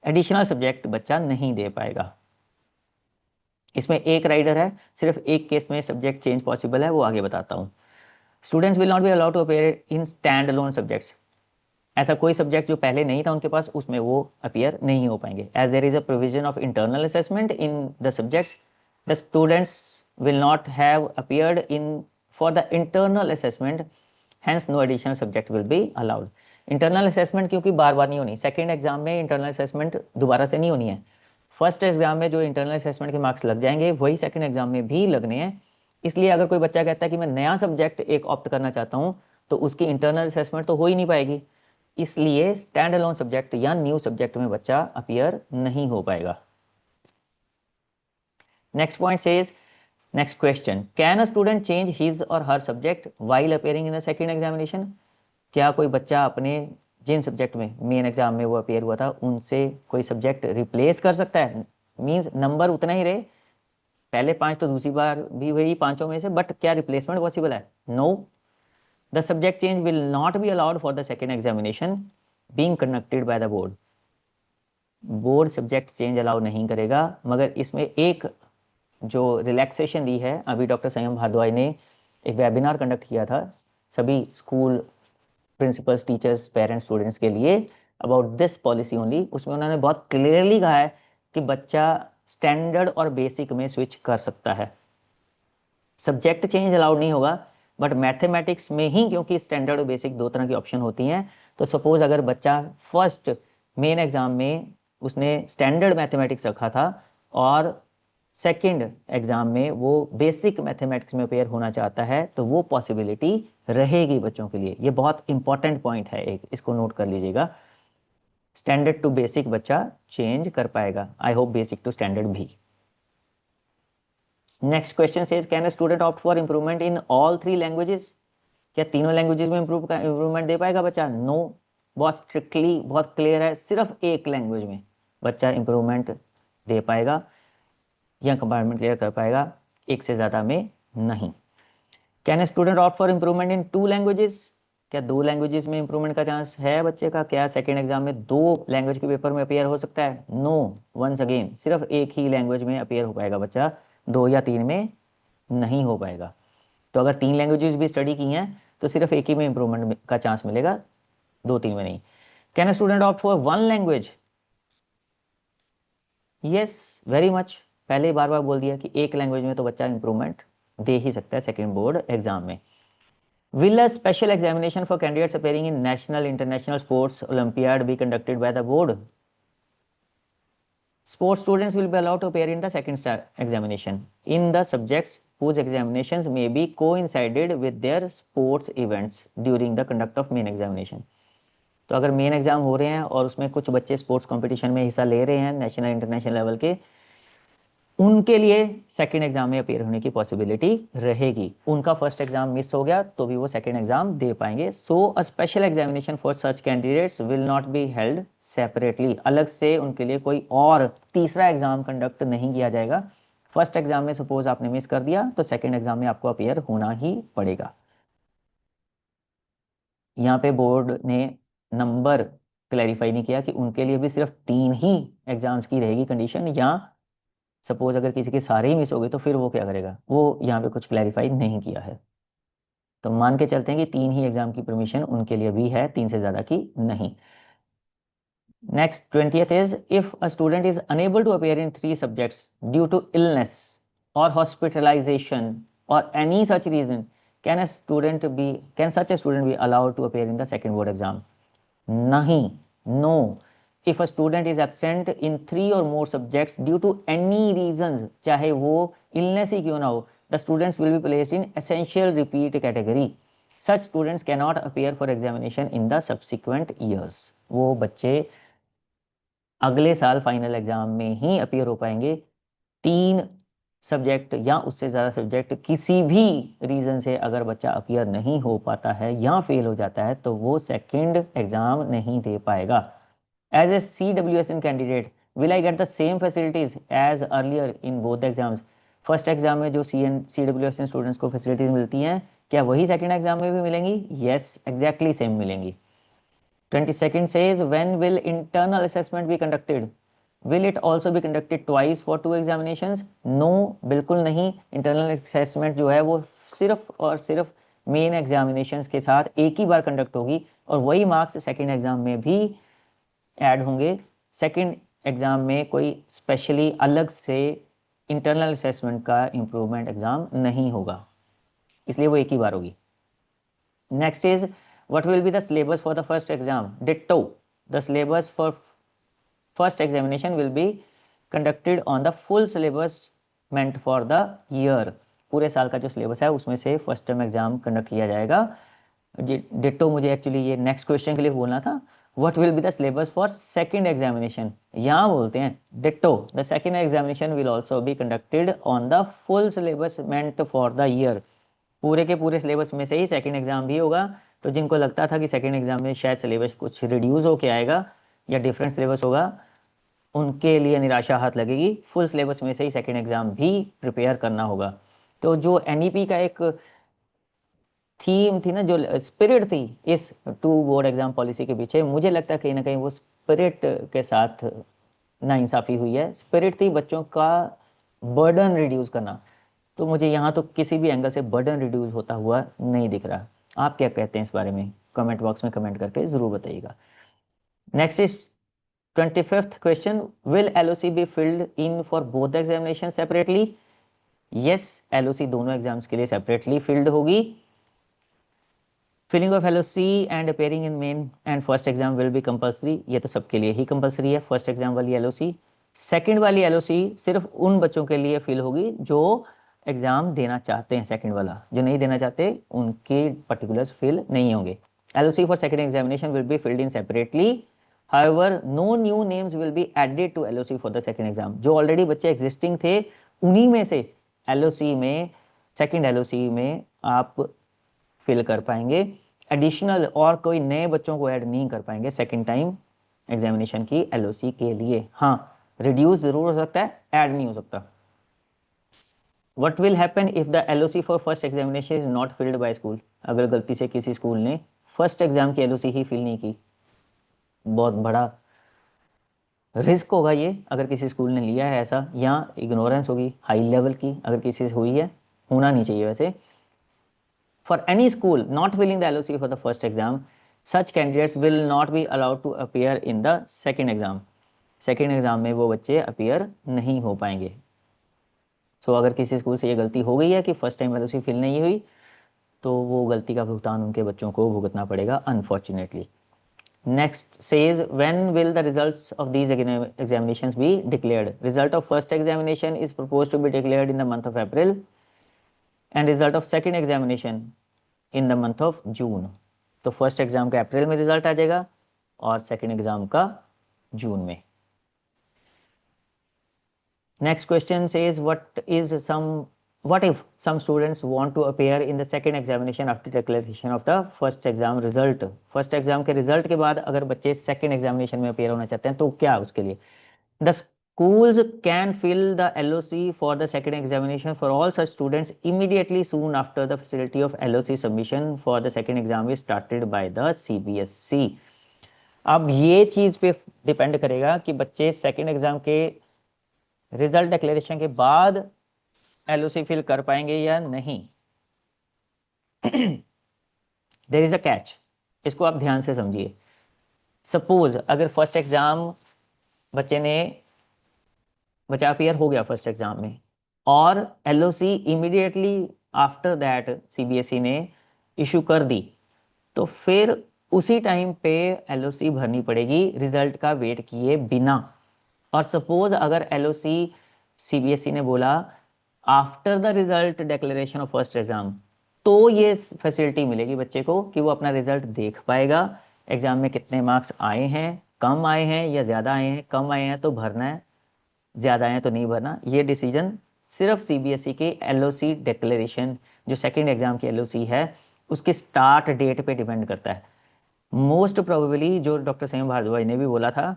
एडिशनल सब्जेक्ट बच्चा नहीं दे पाएगा। इसमें एक राइडर है, सिर्फ एक केस में सब्जेक्ट चेंज पॉसिबल है, वो आगे बताता हूँ। Students will not be allowed to appear in stand alone subjects. ऐसा कोई सब्जेक्ट जो पहले नहीं था उनके पास, उसमें वो अपीयर नहीं हो पाएंगे। As there is a provision of internal assessment in the subjects, the students will not have appeared in for the internal assessment, hence no additional subject will be allowed. Internal assessment क्योंकि बार बार नहीं होनी, second exam में internal assessment दोबारा से नहीं होनी है। फर्स्ट एग्जाम में जो इंटरनल असेसमेंट के मार्क्स लग जाएंगे वही सेकेंड एग्जाम में भी लगने हैं। इसलिए अगर कोई बच्चा कहता है कि मैं नया सब्जेक्ट एक ऑप्ट करना चाहता हूँ, तो उसकी इंटरनल असेसमेंट तो हो ही नहीं पाएगी। इसलिए स्टैंड अलोन सब्जेक्ट या न्यू सब्जेक्ट में बच्चा अपीयर नहीं हो पाएगा। Next point says, next question, can a student change his or her subject while appearing in the second examination. क्या कोई बच्चा अपने जिन सब्जेक्ट में मेन एग्जाम में वो अपीयर हुआ था उनसे कोई सब्जेक्ट रिप्लेस कर सकता है? मींस नंबर उतना ही रहे, पहले 5 तो दूसरी बार भी वही पांचों में से, बट क्या रिप्लेसमेंट पॉसिबल है? No. The subject change will not be allowed for the second examination being conducted by the board. Board subject change allow नहीं करेगा, मगर इसमें एक जो रिलैक्सेशन दी है, अभी डॉक्टर संयम भारद्वाज ने एक वेबिनार कंडक्ट किया था सभी school principles, teachers, parents, students के लिए अबाउट दिस पॉलिसी ओनली। उसमें उन्होंने बहुत क्लियरली कहा है कि बच्चा स्टैंडर्ड और बेसिक में स्विच कर सकता है, सब्जेक्ट चेंज अलाउड नहीं होगा। बट मैथमेटिक्स में ही क्योंकि स्टैंडर्ड और बेसिक 2 तरह की ऑप्शन होती हैं, तो सपोज अगर बच्चा फर्स्ट मेन एग्जाम में उसने स्टैंडर्ड मैथमेटिक्स रखा था और सेकंड एग्जाम में वो बेसिक मैथमेटिक्स में पेयर होना चाहता है, तो वो पॉसिबिलिटी रहेगी बच्चों के लिए। ये बहुत इंपॉर्टेंट पॉइंट है, एक इसको नोट कर लीजिएगा। स्टैंडर्ड टू बेसिक बच्चा चेंज कर पाएगा, I hope basic to standard भी। Next question says can a student opt for improvement in all 3 languages. क्या तीनों लैंग्वेजेस में इंप्रूवमेंट दे पाएगा बच्चा? नो। बहुत स्ट्रिक्टली, बहुत क्लियर है, सिर्फ एक लैंग्वेज में बच्चा इंप्रूवमेंट दे पाएगा या कंपार्टमेंट क्लियर कर पाएगा, एक से ज़्यादा में नहीं। Can a student opt for improvement in 2 languages. क्या 2 लैंग्वेजेस में इंप्रूवमेंट का चांस है बच्चे का? क्या सेकेंड एग्जाम में 2 लैंग्वेज के पेपर में अपेयर हो सकता है? नो। वंस अगेन सिर्फ एक ही लैंग्वेज में अपेयर हो पाएगा बच्चा, 2 या 3 में नहीं हो पाएगा। तो अगर 3 लैंग्वेजेस भी स्टडी की हैं तो सिर्फ एक ही में इंप्रूवमेंट का चांस मिलेगा, 2-3 में नहीं। Can a student opt for one language? Yes, very much. पहले ही बार बार बोल दिया कि एक लैंग्वेज में तो बच्चा इंप्रूवमेंट दे ही सकता है सेकेंड बोर्ड एग्जाम में। Will a special examination for candidates appearing in national, international sports Olympiad be conducted by the board? Sports students will be allowed to appear in the second examination in the subjects whose examinations may be coincided with their sports events during the conduct of main examination. तो अगर main exam हो रहे हैं और उसमें कुछ बच्चे sports competition में हिस्सा ले रहे हैं नेशनल इंटरनेशनल लेवल के, उनके लिए सेकेंड एग्जाम में अपेयर होने की पॉसिबिलिटी रहेगी। उनका फर्स्ट एग्जाम मिस हो गया तो भी वो सेकेंड एग्जाम दे पाएंगे। So a special examination for such candidates will not be held separately. अलग से उनके लिए कोई और तीसरा एग्जाम कंडक्ट नहीं किया जाएगा। फर्स्ट एग्जाम में सपोज आपने मिस कर दिया तो सेकेंड एग्जाम में आपको अपेयर होना ही पड़ेगा। यहाँ पे बोर्ड ने नंबर क्लैरिफाई नहीं किया कि उनके लिए भी सिर्फ 3 ही एग्जाम्स की रहेगी कंडीशन, या सपोज अगर किसी के सारे ही मिस हो गए तो फिर वो क्या करेगा, वो यहाँ पे कुछ क्लैरिफाई नहीं किया है। तो मान के चलते हैं कि 3 ही एग्जाम की परमिशन उनके लिए भी है, 3 से ज्यादा की नहीं। Next 20th is if a student is unable to appear in 3 subjects due to illness or hospitalisation or any such reason, can such a student be allowed to appear in the second board exam? नहीं, no. If a student is absent in 3 or more subjects due to any reasons, चाहे वो illness ही क्यों ना हो, the students will be placed in essential repeat category. Such students can not appear for examination in the subsequent years. वो बच्चे अगले साल फाइनल एग्जाम में ही अपेयर हो पाएंगे। 3 सब्जेक्ट या उससे ज़्यादा सब्जेक्ट किसी भी रीज़न से अगर बच्चा अपियर नहीं हो पाता है या फेल हो जाता है तो वो सेकेंड एग्ज़ाम नहीं दे पाएगा। As a CWSN candidate will I get the same facilities as earlier in both exams? First exam में जो CWSN स्टूडेंट्स को फैसिलिटीज़ मिलती हैं, क्या वही सेकेंड एग्जाम में भी मिलेंगी? येस, एग्जैक्टली सेम मिलेंगी। 22nd says when will internal assessment be conducted? Will it also be conducted twice for 2 examinations? No, बिल्कुल नहीं। इंटरनल असेसमेंट जो है वो सिर्फ और सिर्फ मेन एग्जामिनेशंस के साथ एक ही बार कंडक्ट होगी और वही मार्क्स सेकेंड एग्जाम में भी ऐड होंगे। सेकेंड एग्जाम में कोई स्पेशली अलग से इंटरनल असेसमेंट का इम्प्रूवमेंट एग्जाम नहीं होगा, इसलिए वो एक ही बार होगी। Next is what will be the syllabus for the first exam? Ditto. The syllabus for first examination will be conducted on the full syllabus meant for the year. पूरे साल का जो सिलेबस है उसमें से फर्स्ट टर्म एग्जाम कंडक्ट किया जाएगा। Ditto मुझे एक्चुअली ये नेक्स्ट क्वेश्चन के लिए बोलना था। What will be the syllabus for second examination? यहाँ बोलते हैं ditto the second examination will also be conducted on the full syllabus meant for the year. पूरे के पूरे सिलेबस में से ही सेकंड एग्जाम भी होगा। तो जिनको लगता था कि सेकंड एग्जाम में शायद सिलेबस कुछ रिड्यूस होके आएगा या डिफरेंट सिलेबस होगा, उनके लिए निराशा हाथ लगेगी। फुल सिलेबस में से ही सेकंड एग्जाम भी प्रिपेयर करना होगा। तो जो NEP का एक थीम थी ना, जो स्पिरिट थी इस 2 बोर्ड एग्जाम पॉलिसी के पीछे, मुझे लगता है कहीं ना कहीं वो स्पिरिट के साथ नाइंसाफ़ी हुई है। स्पिरिट थी बच्चों का बर्डन रिड्यूस करना, तो मुझे यहाँ तो किसी भी एंगल से बर्डन रिड्यूस होता हुआ नहीं दिख रहा। आप क्या कहते हैं इस बारे में? कमेंट बॉक्स में कमेंट करके ज़रूर बताइएगा। Next is 25th question, will LOC be filled in for both examination separately? Yes, LOC दोनों एग्जाम्स के लिए सेपरेटली फिल्ड होगी। Filling of LOC and appearing in main and first exam will be compulsory. ये तो सबके लिए ही compulsory है फर्स्ट एग्जाम वाली LOC। सेकेंड वाली LOC सिर्फ उन बच्चों के लिए फिल होगी जो एग्जाम देना चाहते हैं सेकंड वाला, जो नहीं देना चाहते उनके पर्टिकुलर्स फिल नहीं होंगे। LOC for second examination will be filled in separately, however no new names will be added to LOC for the second exam. जो ऑलरेडी बच्चे एग्जिस्टिंग थे उन्हीं में से LOC में, सेकंड LOC में आप फिल कर पाएंगे। एडिशनल और कोई नए बच्चों को ऐड नहीं कर पाएंगे सेकंड टाइम एग्जामिनेशन की LOC के लिए। हाँ, रिड्यूस जरूर हो सकता है, ऐड नहीं हो सकता। What will happen if the LOC for first examination is not filled by school? अगर गलती से किसी स्कूल ने फर्स्ट एग्जाम की LOC ही फिल नहीं की, बहुत बड़ा रिस्क होगा ये अगर किसी स्कूल ने लिया है ऐसा, या इग्नोरेंस होगी हाई लेवल की अगर किसी से हुई है, होना नहीं चाहिए वैसे। For any school not filling the LOC for the first exam, such candidates will not be allowed to appear in the second exam. Second exam में वो बच्चे अपीयर नहीं हो पाएंगे। सो अगर किसी स्कूल से ये गलती हो गई है कि फर्स्ट टाइम LOC फिल नहीं हुई, तो वो गलती का भुगतान उनके बच्चों को भुगतना पड़ेगा unfortunately. Next says, when will the results of these examinations be declared? Result of first examination is proposed to be declared in the month of April and result of second examination in the month of June. तो first exam का अप्रैल में result आ जाएगा और second exam का जून में। Next question says, what if some students want to appear in the second examination after declaration of the first exam result? First exam के result के बाद अगर बच्चे सेकेंड एग्जामिनेशन में अपेयर होना चाहते हैं तो क्या उसके लिए? The schools can fill the LOC for the second examination for all such students immediately soon after the facility of LOC submission for the second exam is started by the CBSE. अब ये चीज पे depend करेगा कि बच्चे second exam के result declaration के बाद LOC फिल कर पाएंगे या नहीं। देयर इज अ कैच, इसको आप ध्यान से समझिए। सपोज अगर फर्स्ट एग्जाम बच्चा अपीयर हो गया फर्स्ट एग्जाम में और LOC immediately after that CBSE ने इशू कर दी, तो फिर उसी टाइम पे LOC भरनी पड़ेगी रिजल्ट का वेट किए बिना। और सपोज अगर LOC CBSE ने बोला after the result declaration of first exam, तो ये फैसिलिटी मिलेगी बच्चे को कि वो अपना रिजल्ट देख पाएगा, एग्जाम में कितने मार्क्स आए हैं, कम आए हैं या ज़्यादा आए हैं। कम आए हैं तो भरना है, ज़्यादा आए हैं तो नहीं भरना। ये डिसीजन सिर्फ CBSE के LOC डिक्लेरेशन, जो सेकेंड एग्जाम की LOC है, उसके स्टार्ट डेट पे डिपेंड करता है। मोस्ट प्रोबेबली जो डॉक्टर सैम भारद्वाज ने भी बोला था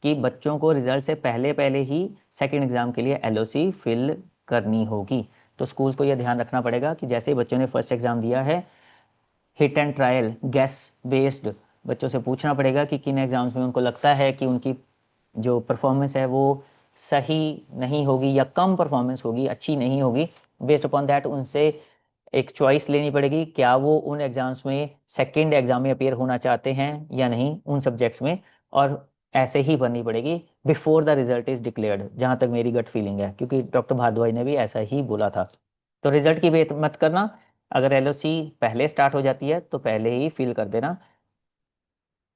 कि बच्चों को रिजल्ट से पहले पहले ही सेकेंड एग्जाम के लिए LOC फिल करनी होगी। तो स्कूल्स को यह ध्यान रखना पड़ेगा कि जैसे ही बच्चों ने फर्स्ट एग्जाम दिया है, hit and trial gas based बच्चों से पूछना पड़ेगा कि किन एग्जाम्स में उनको लगता है कि उनकी जो परफॉर्मेंस है वो सही नहीं होगी या कम परफॉर्मेंस होगी, अच्छी नहीं होगी। बेस्ड अपॉन दैट उनसे एक चॉइस लेनी पड़ेगी, क्या वो उन एग्जाम्स में सेकेंड एग्जाम में अपेयर होना चाहते हैं या नहीं उन सब्जेक्ट्स में, और ऐसे ही भरनी पड़ेगी before the result is declared, जहां तक मेरी गट फीलिंग है, क्योंकि डॉक्टर भारद्वाज ने भी ऐसा ही बोला था। तो रिजल्ट की वेट मत करना, अगर LOC पहले स्टार्ट हो जाती है तो पहले ही फिल कर देना।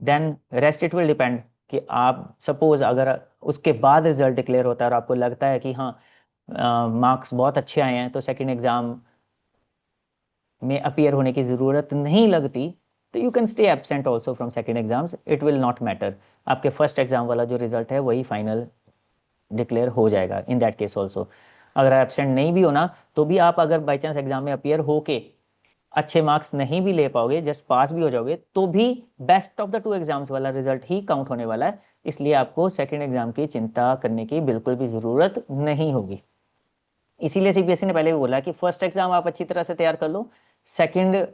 Then rest it will depend कि आप सपोज अगर उसके बाद रिजल्ट डिक्लेयर होता है और आपको लगता है कि हाँ मार्क्स बहुत अच्छे आए हैं तो सेकेंड एग्जाम में अपीयर होने की ज़रूरत नहीं लगती, तो you can stay absent also from second exams, it will not matter. आपके फर्स्ट एग्जाम वाला जो रिजल्ट है वही फाइनल डिक्लेयर हो जाएगा इन दैट केस ऑल्सो। अगर एब्सेंट नहीं भी होना तो भी आप अगर बाई चांस एग्जाम में अपीयर होके अच्छे मार्क्स नहीं भी ले पाओगे, जस्ट पास भी हो जाओगे, तो भी best of the two exams वाला रिजल्ट ही काउंट होने वाला है। इसलिए आपको सेकेंड एग्जाम की चिंता करने की बिल्कुल भी ज़रूरत नहीं होगी। इसीलिए CBSE ने पहले भी बोला कि फर्स्ट एग्जाम आप अच्छी तरह से तैयार कर लो, सेकंड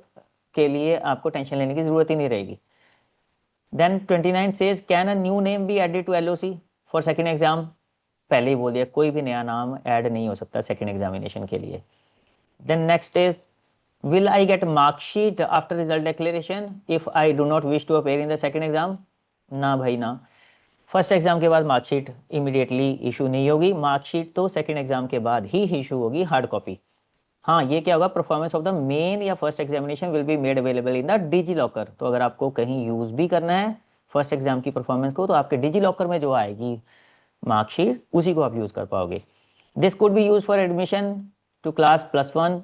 के लिए आपको टेंशन लेने की जरूरत ही नहीं रहेगी। Then 29 says, can a new name be added to LOC for second exam? पहले ही बोल दिया, कोई भी नया नाम ऐड नहीं हो सकता सेकंड एग्जामिनेशन के लिए। Then next is, will I get marksheet after result declaration if I do not wish to appear in the second exam? ना भाई ना, फर्स्ट एग्जाम के बाद मार्कशीट इमीडिएटली इशू नहीं होगी, मार्कशीट तो सेकंड एग्जाम के बाद ही इशू होगी, हार्ड कॉपी। हाँ, ये क्या होगा, परफॉर्मेंस ऑफ द मेन या first examination will be made available in the DigiLocker. तो अगर आपको कहीं यूज भी करना है फर्स्ट एग्जाम की परफॉर्मेंस को, तो आपके डिजी लॉकर में जो आएगी मार्कशीट उसी को आप यूज कर पाओगे। This could be use for admission to class +1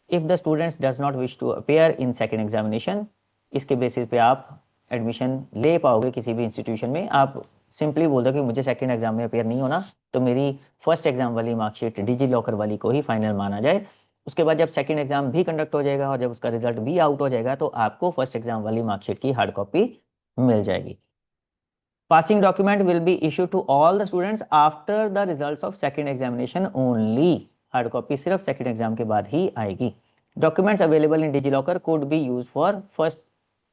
if the students does not wish to appear in second examination. इसके बेसिस पे आप एडमिशन ले पाओगे किसी भी इंस्टीट्यूशन में। आप सिंपली बोल दो कि मुझे सेकेंड एग्जाम में अपेयर नहीं होना, तो मेरी फर्स्ट एग्जाम वाली मार्कशीट डिजी लॉकर वाली को ही फाइनल माना जाए। उसके बाद जब सेकेंड एग्जाम भी कंडक्ट हो जाएगा और जब उसका रिजल्ट भी आउट हो जाएगा, तो आपको फर्स्ट एग्जाम वाली मार्कशीट की हार्ड कॉपी मिल जाएगी। Passing document will be issue to all the students after the results of second examination only. Hard copy सिर्फ सेकेंड एग्जाम के बाद ही आएगी। Documents available in DigiLocker could be use for first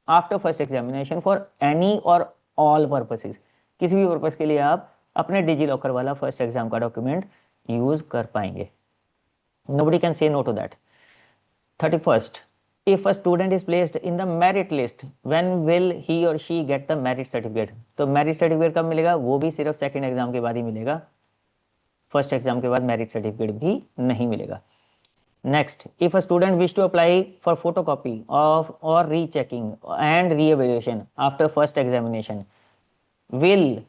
after first examination for any और all purposes. किसी भी purpose के लिए आप अपने डिजीलॉकर वाला फर्स्ट एग्जाम का डॉक्यूमेंट यूज कर पाएंगे। Nobody can say no to that. 31st, if a student is placed in the merit list when will he or she get the merit certificate. तो merit certificate कब मिलेगा? वो भी सिर्फ second exam के बाद ही मिलेगा, फर्स्ट एग्जाम के बाद मेरिट सर्टिफिकेट भी नहीं मिलेगा। Next, if a student wish to apply for photocopy of or rechecking and reevaluation after first examination, will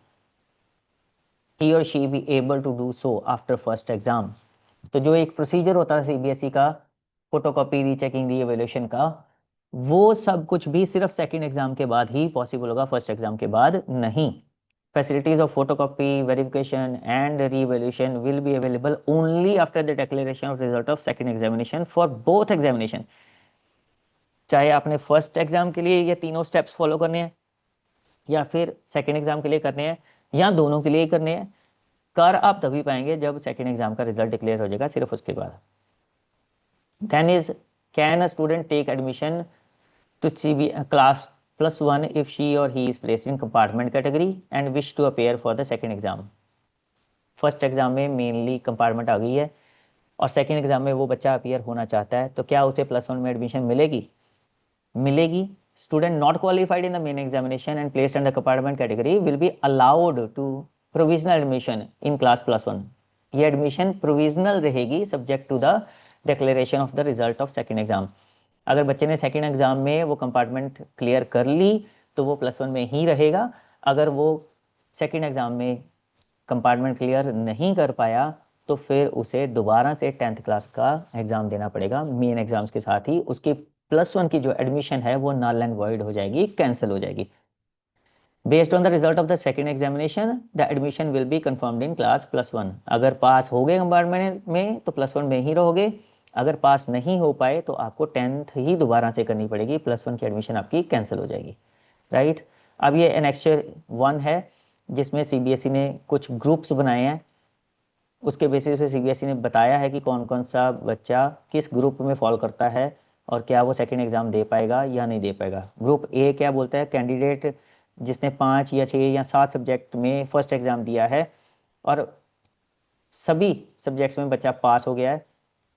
he or she be able to do so after first exam। तो जो एक procedure होता है CBSE का photocopy, rechecking, रीएवेल्यूएशन का, वो सब कुछ भी सिर्फ सेकंड एग्जाम के बाद ही पॉसिबल होगा, फर्स्ट एग्जाम के बाद नहीं। Facilities of photocopy, verification and reevaluation will be available only after the declaration of result of second examination for both examination. चाहे आपने फर्स्ट एग्जाम के लिए ये तीनों स्टेप्स फॉलो करने हैं, या फिर सेकंड एग्जाम के लिए करने हैं, या दोनों के लिए ही करने हैं, कर आप तभी पाएंगे जब सेकेंड एग्जाम का रिजल्ट डिक्लेयर हो जाएगा, सिर्फ उसके बाद। Then is, can a student take admission to see class +1 if she or he is placed in compartment category and wish to appear for the second exam। First exam में mainly compartment आ गई है और second exam में वो बच्चा appear होना चाहता है, तो क्या उसे +1 में एडमिशन मिलेगी? मिलेगी। Student not qualified in the main examination and placed in the compartment category will be allowed to provisional admission in class +1। ये एडमिशन प्रोविजनल रहेगी subject to the declaration of the result of second exam. अगर बच्चे ने second exam में वो compartment clear कर ली तो वो +1 में ही रहेगा। अगर वो सेकेंड एग्जाम में कंपार्टमेंट क्लियर नहीं कर पाया तो फिर उसे दोबारा से 10th क्लास का एग्जाम देना पड़ेगा, मेन एग्जाम्स के साथ ही। उसकी +1 की जो एडमिशन है वो नल एंड वॉइड हो जाएगी, कैंसिल हो जाएगी। Based on the result of the second examination the admission will be confirmed in class +1। अगर पास हो गए कंपार्टमेंट में तो +1 में ही रहोगे, अगर पास नहीं हो पाए तो आपको 10th ही दोबारा से करनी पड़ेगी, +1 की एडमिशन आपकी कैंसिल हो जाएगी, राइट। अब ये एनेक्चर 1 है जिसमें सीबीएसई ने कुछ ग्रुप्स बनाए हैं, उसके बेसिस पे सीबीएसई ने बताया है कि कौन कौन सा बच्चा किस ग्रुप में फॉलो करता है और क्या वो सेकेंड एग्जाम दे पाएगा या नहीं दे पाएगा। ग्रुप ए क्या बोलता है? कैंडिडेट जिसने 5 या 6 या 7 सब्जेक्ट में फर्स्ट एग्जाम दिया है और सभी सब्जेक्ट्स में बच्चा पास हो गया है,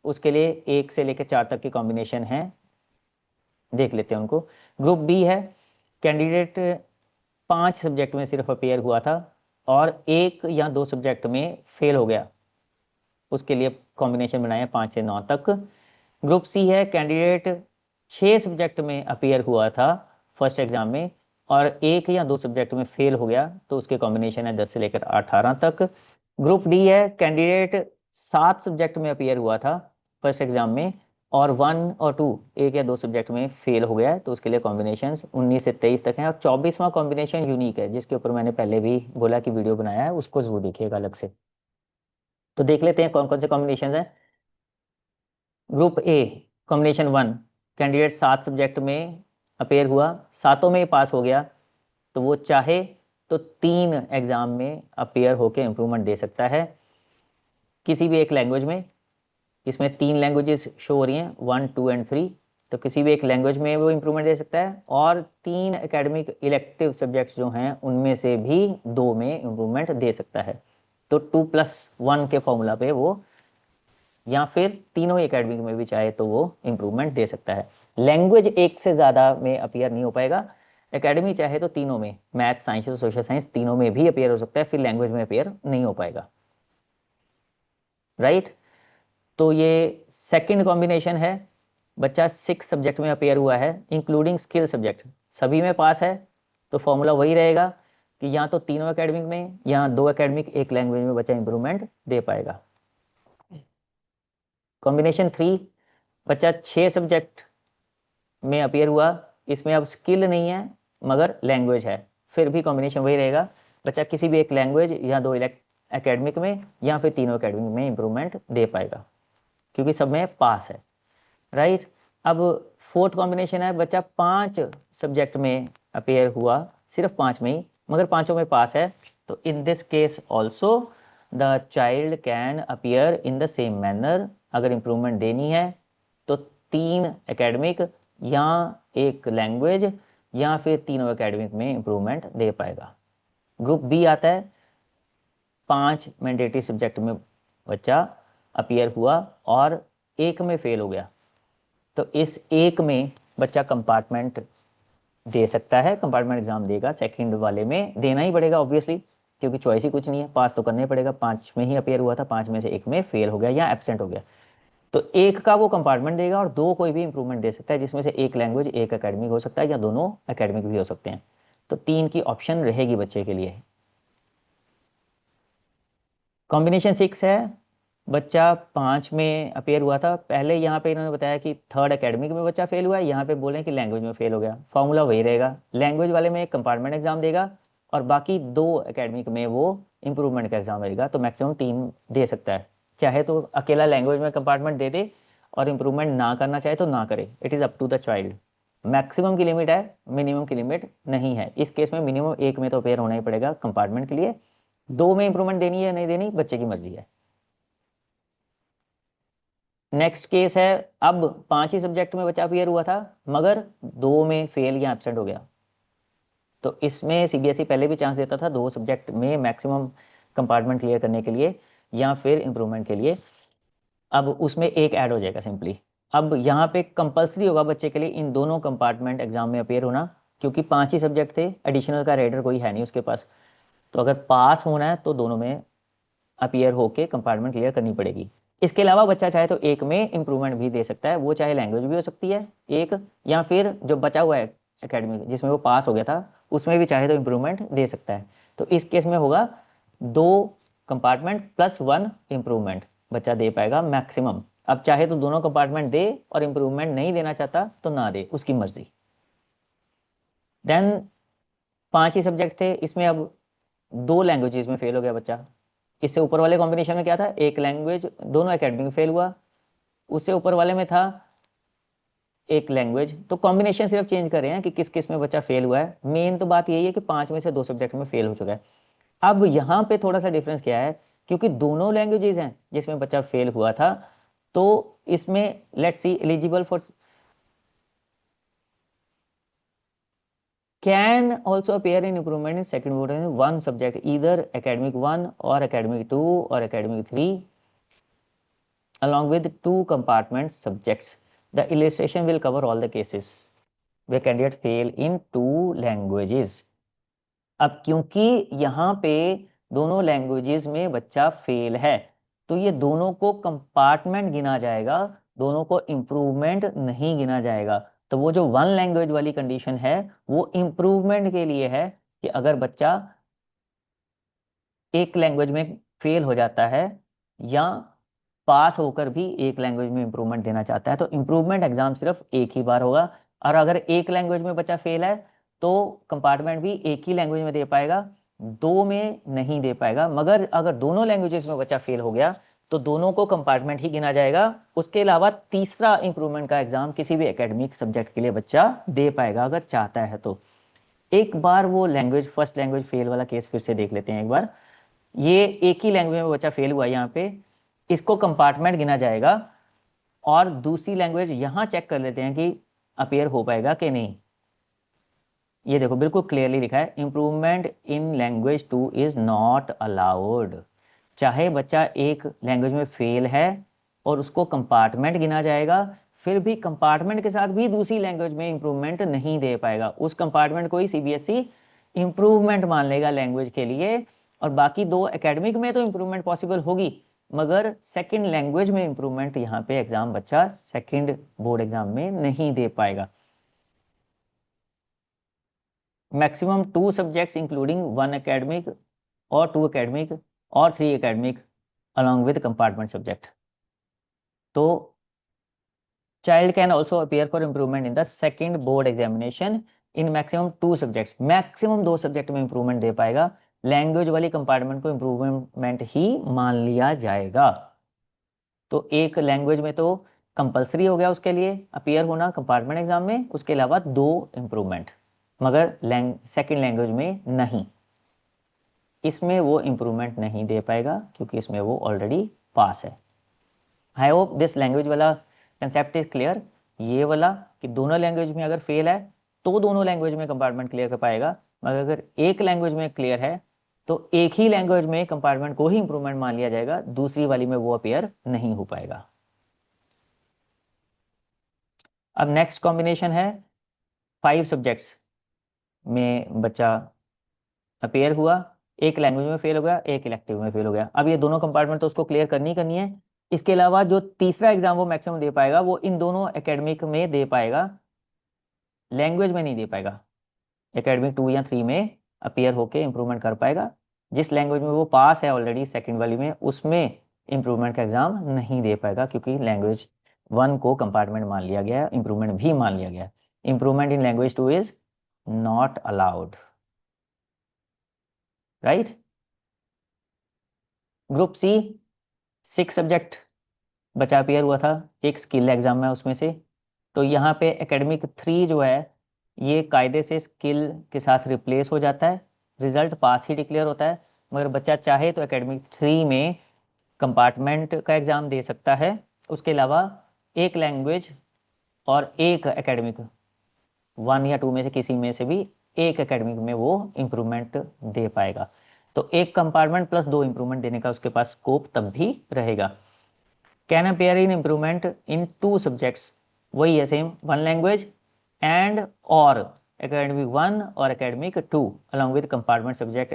उसके लिए 1 से लेकर 4 तक की कॉम्बिनेशन है, देख लेते हैं उनको। ग्रुप बी है, कैंडिडेट 5 सब्जेक्ट में सिर्फ अपेयर हुआ था और 1 या 2 सब्जेक्ट में फेल हो गया, उसके लिए कॉम्बिनेशन बनाया 5 से 9 तक। ग्रुप सी है, कैंडिडेट 6 सब्जेक्ट में अपेयर हुआ था फर्स्ट एग्जाम में और 1 या 2 सब्जेक्ट में फेल हो गया, तो उसके कॉम्बिनेशन है 10 से लेकर 18 तक। ग्रुप डी है, कैंडिडेट 7 सब्जेक्ट में अपेयर हुआ था फर्स्ट एग्जाम में और 1 और 2 1 या 2 सब्जेक्ट में फेल हो गया है, तो उसके लिए कॉम्बिनेशन 19 से 23 तक हैं। और 24वां कॉम्बिनेशन यूनिक है जिसके ऊपर मैंने पहले भी बोला कि वीडियो बनाया है, उसको जरूर देखिएगा अलग से। तो देख लेते हैं कौन कौन से कॉम्बिनेशन हैं। Group a combination 1, candidate 7 subject में अपेयर हुआ, सातों में पास हो गया, तो वो चाहे तो 3 एग्जाम में अपेयर होकर इम्प्रूवमेंट दे सकता है किसी भी एक लैंग्वेज में। इसमें 3 लैंग्वेजेस शो हो रही हैं, 1, 2 एंड 3, तो किसी भी एक लैंग्वेज में वो इम्प्रूवमेंट दे सकता है और 3 एकेडमिक इलेक्टिव सब्जेक्ट्स जो हैं उनमें से भी 2 में इम्प्रूवमेंट दे सकता है। तो 2+1 के फॉर्मूला पे वो, या फिर तीनों एकेडमिक में भी चाहे तो वो इम्प्रूवमेंट दे सकता है। लैंग्वेज 1 से ज़्यादा में अपियर नहीं हो पाएगा, एकेडमी चाहे तो तीनों में, मैथ, साइंस और सोशल साइंस तीनों में भी अपियर हो सकता है, फिर लैंग्वेज में अपियर नहीं हो पाएगा, राइट। तो ये सेकंड कॉम्बिनेशन है, बच्चा 6 सब्जेक्ट में अपेयर हुआ है इंक्लूडिंग स्किल सब्जेक्ट, सभी में पास है, तो फॉर्मूला वही रहेगा कि या तो तीनों एकेडमिक में या 2 एकेडमिक 1 लैंग्वेज में बच्चा इंप्रूवमेंट दे पाएगा। कॉम्बिनेशन 3, बच्चा 6 सब्जेक्ट में अपेयर हुआ, इसमें अब स्किल नहीं है मगर लैंग्वेज है, फिर भी कॉम्बिनेशन वही रहेगा, बच्चा किसी भी एक लैंग्वेज या 2 एकेडमिक में या फिर तीनों एकेडमिक में इंप्रूवमेंट दे पाएगा क्योंकि सब में पास है, राइट। अब फोर्थ कॉम्बिनेशन है, बच्चा 5 सब्जेक्ट में अपेयर हुआ, सिर्फ 5 में ही, मगर पांचों में पास है, तो in this case also the child can appear in the same manner. अगर इंप्रूवमेंट देनी है तो 3 एकेडमिक या 1 लैंग्वेज या फिर तीनों एकेडमिक में इंप्रूवमेंट दे पाएगा। ग्रुप बी आता है, 5 मैंडेटरी सब्जेक्ट में बच्चा अपियर हुआ और 1 में फेल हो गया, तो इस एक में बच्चा कंपार्टमेंट दे सकता है, कंपार्टमेंट एग्जाम देगा। सेकंड वाले में देना ही पड़ेगा ऑब्वियसली, क्योंकि चॉइस ही कुछ नहीं है, पास तो करना ही पड़ेगा। 5 में ही अपेयर हुआ था, 5 में से एक में फेल हो गया या एब्सेंट हो गया, तो एक का वो कंपार्टमेंट देगा और दो कोई भी इंप्रूवमेंट दे सकता है, जिसमें से एक लैंग्वेज एक एकेडमिक हो सकता है या दोनों एकेडमिक भी हो सकते हैं। तो 3 की ऑप्शन रहेगी बच्चे के लिए। कॉम्बिनेशन 6 है, बच्चा 5 में अपेयर हुआ था। पहले यहाँ पे इन्होंने बताया कि थर्ड एकेडमिक में बच्चा फेल हुआ है, यहाँ पे बोले कि लैंग्वेज में फेल हो गया। फॉर्मूला वही रहेगा, लैंग्वेज वाले में एक कंपार्टमेंट एग्जाम देगा और बाकी 2 एकेडमिक में वो इंप्रूवमेंट का एग्जाम देगा। तो मैक्सिमम 3 दे सकता है, चाहे तो अकेला लैंग्वेज में कंपार्टमेंट दे दे और इंप्रूवमेंट ना करना चाहे तो ना करे। It is up to the child. Maximum की लिमिट है, मिनिमम की लिमिट नहीं है। इस केस में मिनिमम एक में तो अपेयर होना ही पड़ेगा कंपार्टमेंट के लिए, 2 में इंप्रूवमेंट देनी है नहीं देनी बच्चे की मर्जी है। नेक्स्ट केस है, अब 5 ही सब्जेक्ट में बच्चा अपियर हुआ था मगर 2 में फेल या एब्सेंट हो गया। तो इसमें सीबीएसई पहले भी चांस देता था 2 सब्जेक्ट में मैक्सिमम कंपार्टमेंट क्लियर करने के लिए या फिर इंप्रूवमेंट के लिए। अब उसमें एक ऐड हो जाएगा सिंपली। अब यहाँ पे कंपलसरी होगा बच्चे के लिए इन दोनों कंपार्टमेंट एग्जाम में अपेयर होना, क्योंकि 5 ही सब्जेक्ट थे, एडिशनल का रेडर कोई है नहीं उसके पास। तो अगर पास होना है तो दोनों में अपीयर होके कंपार्टमेंट क्लियर करनी पड़ेगी। इसके अलावा बच्चा चाहे तो एक में इंप्रूवमेंट भी दे सकता है, वो चाहे लैंग्वेज भी हो सकती है एक, या फिर जो बचा हुआ है एकेडमिक जिसमें वो पास हो गया था उसमें भी चाहे तो इंप्रूवमेंट दे सकता है। तो इस केस में होगा 2 कंपार्टमेंट प्लस 1 इंप्रूवमेंट बच्चा दे पाएगा मैक्सिमम। अब चाहे तो दोनों कंपार्टमेंट दे और इंप्रूवमेंट नहीं देना चाहता तो ना दे, उसकी मर्जी। देन 5 ही सब्जेक्ट थे, इसमें अब 2 लैंग्वेजेस में फेल हो गया बच्चा। इससे ऊपर वाले कॉम्बिनेशन में क्या था, एक लैंग्वेज दोनों एकेडमिक में फेल हुआ, उससे ऊपर वाले में था एक लैंग्वेज। तो कॉम्बिनेशन सिर्फ चेंज कर रहे हैं कि किस किस में बच्चा फेल हुआ है, मेन तो बात यही है कि 5 में से 2 सब्जेक्ट में फेल हो चुका है। अब यहाँ पे थोड़ा सा डिफरेंस क्या है, क्योंकि दोनों लैंग्वेजेस हैं जिसमें बच्चा फेल हुआ था, तो इसमें let's see eligible for can also appear in improvement in second board in one subject, either academic 1 or academic 2 or academic 3 along with 2 compartment subjects. The illustration will cover all the cases where candidate fail in 2 languages. अब क्योंकि यहाँ पे दोनों languages में बच्चा fail है, तो ये दोनों को कंपार्टमेंट गिना जाएगा, दोनों को इम्प्रूवमेंट नहीं गिना जाएगा। तो वो जो 1 लैंग्वेज वाली कंडीशन है वो इम्प्रूवमेंट के लिए है, कि अगर बच्चा एक लैंग्वेज में फेल हो जाता है या पास होकर भी एक लैंग्वेज में इंप्रूवमेंट देना चाहता है, तो इंप्रूवमेंट एग्जाम सिर्फ एक ही बार होगा। और अगर एक लैंग्वेज में बच्चा फेल है तो कंपार्टमेंट भी एक ही लैंग्वेज में दे पाएगा, 2 में नहीं दे पाएगा। मगर अगर दोनों लैंग्वेजेस में बच्चा फेल हो गया तो दोनों को कंपार्टमेंट ही गिना जाएगा। उसके अलावा तीसरा इंप्रूवमेंट का एग्जाम किसी भी एकेडमिक सब्जेक्ट के लिए बच्चा दे पाएगा अगर चाहता है तो। एक बार वो लैंग्वेज फर्स्ट लैंग्वेज फेल वाला केस फिर से देख लेते हैं एक बार। ये एक ही लैंग्वेज में बच्चा फेल हुआ यहाँ पे, इसको कंपार्टमेंट गिना जाएगा। और दूसरी लैंग्वेज यहाँ चेक कर लेते हैं कि अपेयर हो पाएगा कि नहीं। ये देखो बिल्कुल क्लियरली लिखा है, improvement in language 2 is not allowed. चाहे बच्चा एक लैंग्वेज में फेल है और उसको कंपार्टमेंट गिना जाएगा, फिर भी कंपार्टमेंट के साथ भी दूसरी लैंग्वेज में इंप्रूवमेंट नहीं दे पाएगा। उस कंपार्टमेंट को ही सीबीएसई इंप्रूवमेंट मान लेगा लैंग्वेज के लिए। और बाकी 2 एकेडमिक में तो इंप्रूवमेंट पॉसिबल होगी, मगर सेकंड लैंग्वेज में इंप्रूवमेंट यहाँ पे एग्जाम बच्चा सेकंड बोर्ड एग्जाम में नहीं दे पाएगा। मैक्सिमम 2 सब्जेक्ट्स इंक्लूडिंग 1 academic और 2 academic और 3 academic along with compartment subject. तो child can also appear for improvement in the second board examination in maximum 2 subjects. Maximum 2 subject में इंप्रूवमेंट दे पाएगा, लैंग्वेज वाली कंपार्टमेंट को इंप्रूवमेंट ही मान लिया जाएगा। तो एक लैंग्वेज में तो कंपलसरी हो गया उसके लिए अपीयर होना कंपार्टमेंट एग्जाम में, उसके अलावा 2 इंप्रूवमेंट, मगर सेकंड लैंग्वेज में नहीं। इसमें वो इंप्रूवमेंट नहीं दे पाएगा क्योंकि इसमें वो ऑलरेडी पास है। आई होप दिस लैंग्वेज वाला कंसेप्ट इज क्लियर। ये वाला कि दोनों लैंग्वेज में अगर फेल है तो दोनों लैंग्वेज में कंपार्टमेंट क्लियर कर पाएगा, मगर अगर एक लैंग्वेज में क्लियर है तो एक ही लैंग्वेज में कंपार्टमेंट को ही इंप्रूवमेंट मान लिया जाएगा, दूसरी वाली में वो अपीयर नहीं हो पाएगा। अब नेक्स्ट कॉम्बिनेशन है 5 सब्जेक्ट्स में बच्चा अपेयर हुआ, एक लैंग्वेज में फेल हो गया, एक इलेक्टिव में फेल हो गया। अब ये दोनों कंपार्टमेंट तो उसको क्लियर करनी करनी है। इसके अलावा जो तीसरा एग्जाम वो मैक्सिमम दे पाएगा वो इन दोनों एकेडमिक में दे पाएगा, लैंग्वेज में नहीं दे पाएगा। एकेडमिक 2 या 3 में अपियर होके इम्प्रूवमेंट कर पाएगा। जिस लैंग्वेज में वो पास है ऑलरेडी सेकंड वाली में, उसमें इम्प्रूवमेंट का एग्जाम नहीं दे पाएगा, क्योंकि लैंग्वेज 1 को कंपार्टमेंट मान लिया गया है, इम्प्रूवमेंट भी मान लिया गया है। Improvement in language 2 is not allowed, right. Group C 6 subject बचा अपियर हुआ था, एक स्किल एग्जाम है उसमें से। तो यहाँ पे एकेडमिक 3 जो है ये कायदे से स्किल के साथ रिप्लेस हो जाता है, रिजल्ट पास ही डिक्लेयर होता है। मगर बच्चा चाहे तो एकेडमिक 3 में कंपार्टमेंट का एग्जाम दे सकता है, उसके अलावा एक लैंग्वेज और एक एकेडमिक 1 या 2 में से किसी में से भी एक एकेडमिक में वो इम्प्रूवमेंट दे पाएगा। तो एक कंपार्टमेंट प्लस 2 इम्प्रूवमेंट देने का उसके पास स्कोप तब भी रहेगा। Can appear in improvement in 2 subjects, वही है same, 1 language and or academic 1 और academic 2 along with compartment subject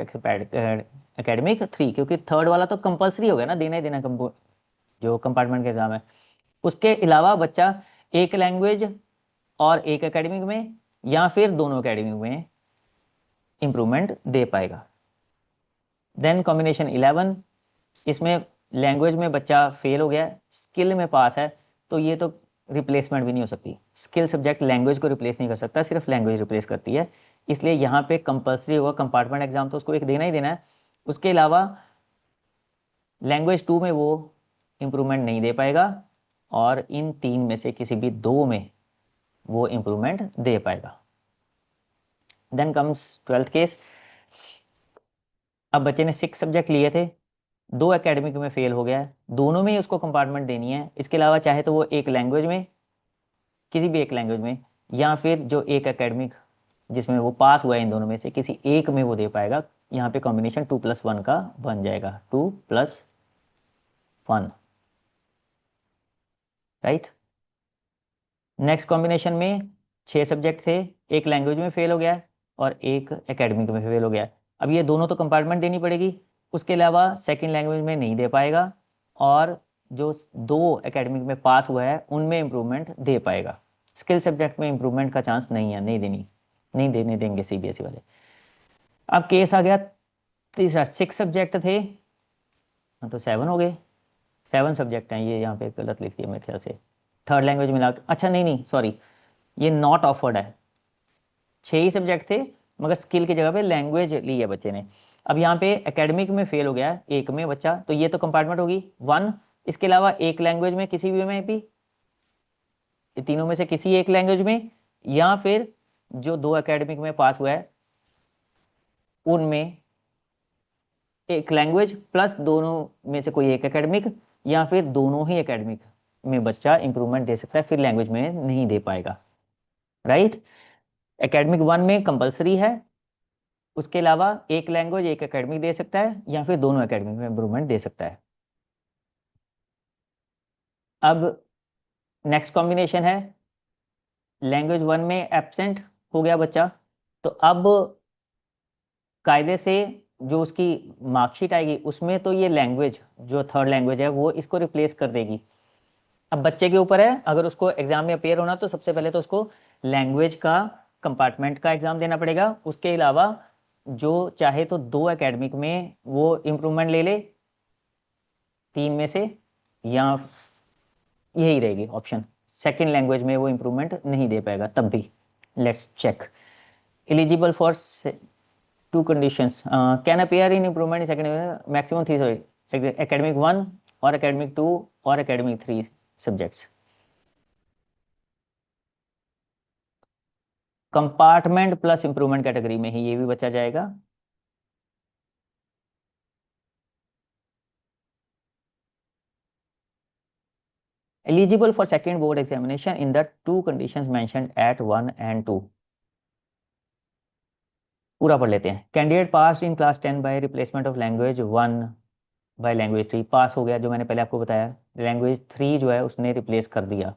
academic 3, क्योंकि थर्ड वाला तो कंपलसरी हो गया ना, देना ही देना जो कंपार्टमेंट का एग्जाम है। उसके अलावा बच्चा एक लैंग्वेज और एक एकेडमिक में या फिर दोनों एकेडमिक में इंप्रूवमेंट दे पाएगा। देन कॉम्बिनेशन 11, इसमें लैंग्वेज में बच्चा फेल हो गया, स्किल में पास है, तो ये तो रिप्लेसमेंट भी नहीं हो सकती। स्किल सब्जेक्ट लैंग्वेज को रिप्लेस नहीं कर सकता, सिर्फ लैंग्वेज रिप्लेस करती है। इसलिए यहाँ पे कंपलसरी होगा कंपार्टमेंट एग्जाम, तो उसको एक देना ही देना है। उसके अलावा लैंग्वेज 2 में वो इम्प्रूवमेंट नहीं दे पाएगा, और इन 3 में से किसी भी 2 में वो इम्प्रूवमेंट दे पाएगा। Then comes 12th case. अब बच्चे ने 6 सब्जेक्ट लिए थे, 2 एकेडमिक में फेल हो गया है, दोनों में ही उसको कंपार्टमेंट देनी है। इसके अलावा चाहे तो वो एक लैंग्वेज में, किसी भी एक लैंग्वेज में, या फिर जो एक एकेडमिक जिसमें वो पास हुआ है इन दोनों में से किसी एक में वो दे पाएगा। यहाँ पे कॉम्बिनेशन 2+1 का बन जाएगा, 2+1, राइट। नेक्स्ट कॉम्बिनेशन में 6 सब्जेक्ट थे, एक लैंग्वेज में फेल हो गया है और एक एकेडमिक में फेल हो गया है। अब ये दोनों तो कंपार्टमेंट देनी पड़ेगी, उसके अलावा सेकंड लैंग्वेज में नहीं दे पाएगा, और जो 2 एकेडमिक में पास हुआ है उनमें इम्प्रूवमेंट दे पाएगा। स्किल सब्जेक्ट में इम्प्रूवमेंट का चांस नहीं है, नहीं देने देंगे सीबीएसई वाले। अब केस आ गया तीसरा, 6 सब्जेक्ट थे, हाँ तो 7 हो गए, 7 सब्जेक्ट हैं, ये यहाँ पे गलत लिख दिया मेरे ख्याल से, थर्ड लैंग्वेज मिला, अच्छा नहीं नहीं सॉरी, ये नॉट ऑफर्ड है। 6 ही सब्जेक्ट थे, मगर स्किल की जगह पे लैंग्वेज ली है बच्चे ने। अब यहाँ पे एकेडमिक में फेल हो गया है एक में बच्चा, तो ये तो कंपार्टमेंट होगी 1। इसके अलावा एक लैंग्वेज में किसी भी में भी, ये तीनों में से किसी एक लैंग्वेज में, या फिर जो 2 एकेडमिक में पास हुआ है उनमें एक लैंग्वेज प्लस दोनों में से कोई एक एकेडमिक, या फिर दोनों ही एकेडमिक में बच्चा इंप्रूवमेंट दे सकता है, फिर लैंग्वेज में नहीं दे पाएगा, राइट। एकेडमिक 1 में कंपलसरी है, उसके अलावा एक लैंग्वेज एक एकेडमिक दे सकता है, या फिर दोनों एकेडमिक में इंप्रूवमेंट दे सकता है। अब नेक्स्ट कॉम्बिनेशन है लैंग्वेज 1 में एब्सेंट हो गया बच्चा, तो अब कायदे से जो उसकी मार्कशीट आएगी उसमें तो ये लैंग्वेज जो थर्ड लैंग्वेज है वो इसको रिप्लेस कर देगी। अब बच्चे के ऊपर है, अगर उसको एग्जाम में अपेयर होना तो सबसे पहले तो उसको लैंग्वेज का कंपार्टमेंट का एग्जाम देना पड़ेगा। उसके अलावा जो चाहे तो 2 एकेडमिक में वो इम्प्रूवमेंट ले ले 3 में से, या यही रहेगी ऑप्शन, सेकेंड लैंग्वेज में वो इम्प्रूवमेंट नहीं दे पाएगा तब भी। Let's check eligible for 2 conditions can appear in improvement in second maximum 3 sorry academic 1 or academic 2 or academic 3 subjects। Compartment plus improvement category में ही ये भी बचा जाएगा। Eligible for second board examination in the 2 conditions mentioned at 1 and 2। पूरा पढ़ लेते हैं। Candidate pass in class 10 by replacement of language 1 by language 3, pass हो गया जो मैंने पहले आपको बताया, लैंग्वेज 3 जो है उसने रिप्लेस कर दिया।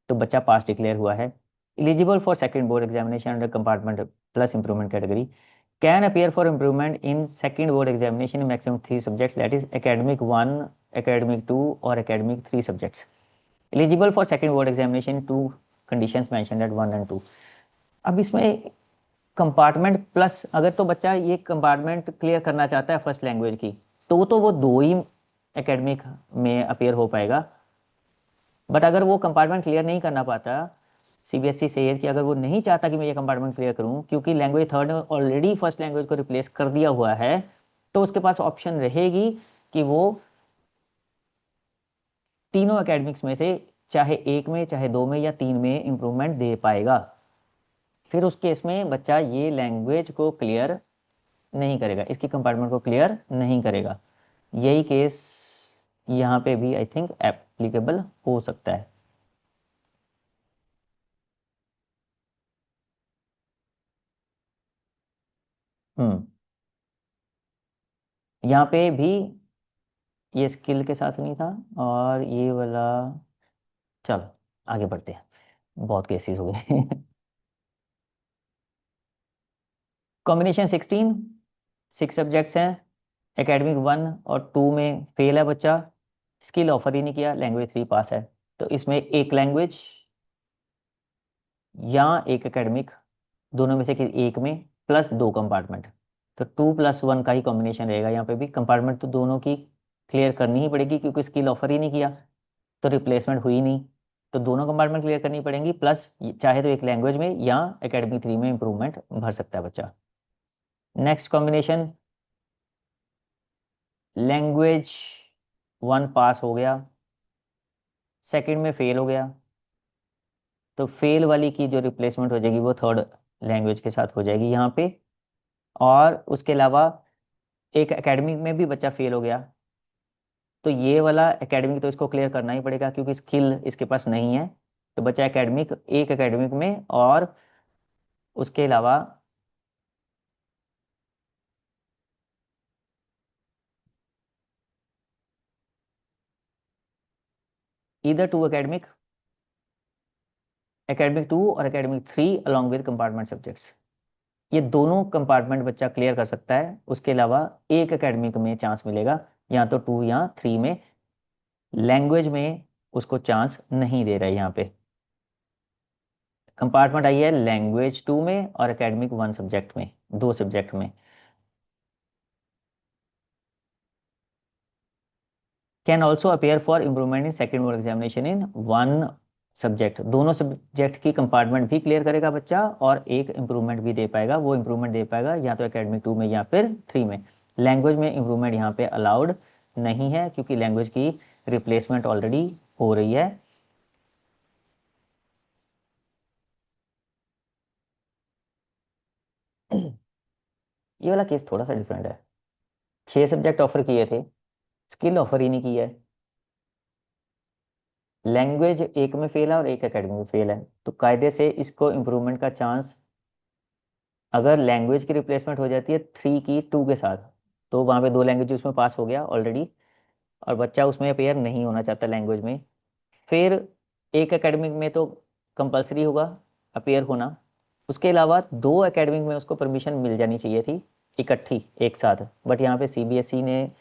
तो बच्चा पास डिक्लेयर हुआ है। Eligible for second board examination under compartment plus improvement category can appear for improvement in second board examination in maximum 3 subjects, that is academic 1, academic 2 और academic 3 subjects. Eligible for second board examination 2 conditions mentioned at 1 and 2। अब इसमें compartment plus, अगर तो बच्चा ये compartment clear करना चाहता है फर्स्ट लैंग्वेज की, तो वो 2 ही एकेडमिक में अपीयर हो पाएगा। बट अगर वो कंपार्टमेंट क्लियर नहीं करना पाता, सीबीएसई से कि अगर वो नहीं चाहता कि मैं ये कंपार्टमेंट क्लियर करूं क्योंकि लैंग्वेज थर्ड ने ऑलरेडी फर्स्ट लैंग्वेज को रिप्लेस कर दिया हुआ है, तो उसके पास ऑप्शन रहेगी कि वो तीनों एकेडमिक्स में से चाहे एक में, चाहे दो में या तीन में इंप्रूवमेंट दे पाएगा। फिर उस केस में बच्चा ये लैंग्वेज को क्लियर नहीं करेगा, इसकी कंपार्टमेंट को क्लियर नहीं करेगा। यही केस यहाँ पे भी आई थिंक एप्लीकेबल हो सकता है। हम्म। यहाँ पे भी ये स्किल के साथ नहीं था, और ये वाला, चलो आगे बढ़ते हैं, बहुत केसेस हो गए। कॉम्बिनेशन 16, 6 सब्जेक्ट्स हैं, एकेडमिक 1 और 2 में फेल है बच्चा, स्किल ऑफर ही नहीं किया, लैंग्वेज 3 पास है। तो इसमें एक लैंग्वेज या एक एकेडमिक, दोनों में से एक में, प्लस 2 कंपार्टमेंट। तो 2+1 का ही कॉम्बिनेशन रहेगा। यहाँ पे भी कंपार्टमेंट तो दोनों की क्लियर करनी ही पड़ेगी क्योंकि स्किल ऑफर ही नहीं किया, तो रिप्लेसमेंट हुई नहीं, तो दोनों कंपार्टमेंट क्लियर करनी पड़ेंगी, प्लस चाहे तो एक लैंग्वेज में या एकेडमिक 3 में इंप्रूवमेंट भर सकता है बच्चा। नेक्स्ट कॉम्बिनेशन, लैंग्वेज 1 पास हो गया, सेकंड में फेल हो गया, तो फेल वाली की जो रिप्लेसमेंट हो जाएगी वो थर्ड लैंग्वेज के साथ हो जाएगी यहाँ पे। और उसके अलावा एक एकेडमिक में भी बच्चा फेल हो गया, तो ये वाला एकेडमिक तो इसको क्लियर करना ही पड़ेगा क्योंकि स्किल इसके पास नहीं है। तो बच्चा एकेडमिक, एक एकेडमिक में, और उसके अलावा ईदर 2 एकेडमिक, एकेडमिक 2 और academic 3 along with compartment subjects, ये दोनों कंपार्टमेंट बच्चा क्लियर कर सकता है। उसके अलावा एक एकेडमिक में चांस मिलेगा, या तो 2 या 3 में। लैंग्वेज में उसको चांस नहीं दे रहा है यहाँ पे। कंपार्टमेंट आई है लैंग्वेज 2 में और एकेडमिक 1 सब्जेक्ट में, 2 सब्जेक्ट में। Can also appear for improvement in second board examination in 1 subject, दोनों सब्जेक्ट की कंपार्टमेंट भी क्लियर करेगा बच्चा और एक इम्प्रूवमेंट भी दे पाएगा। वो इम्प्रूवमेंट दे पाएगा या तो एकेडमिक 2 में या फिर 3 में। लैंग्वेज में इम्प्रूवमेंट यहाँ पे अलाउड नहीं है क्योंकि लैंग्वेज की रिप्लेसमेंट ऑलरेडी हो रही है। ये वाला केस थोड़ा सा डिफरेंट है। 6 सब्जेक्ट ऑफर किए थे, स्किल ऑफर ही नहीं की है, लैंग्वेज एक में फेल है और एक एकेडमी में फेल है, तो कायदे से इसको इम्प्रूवमेंट का चांस, अगर लैंग्वेज की रिप्लेसमेंट हो जाती है 3 की 2 के साथ, तो वहाँ पे 2 लैंग्वेज उसमें पास हो गया ऑलरेडी, और बच्चा उसमें अपेयर नहीं होना चाहता लैंग्वेज में, फिर एक एकेडमिक में तो कंपलसरी होगा अपेयर होना। उसके अलावा 2 एकेडमिक में उसको परमिशन मिल जानी चाहिए थी इकट्ठी एक साथ, बट यहाँ पे सीबीएसई ने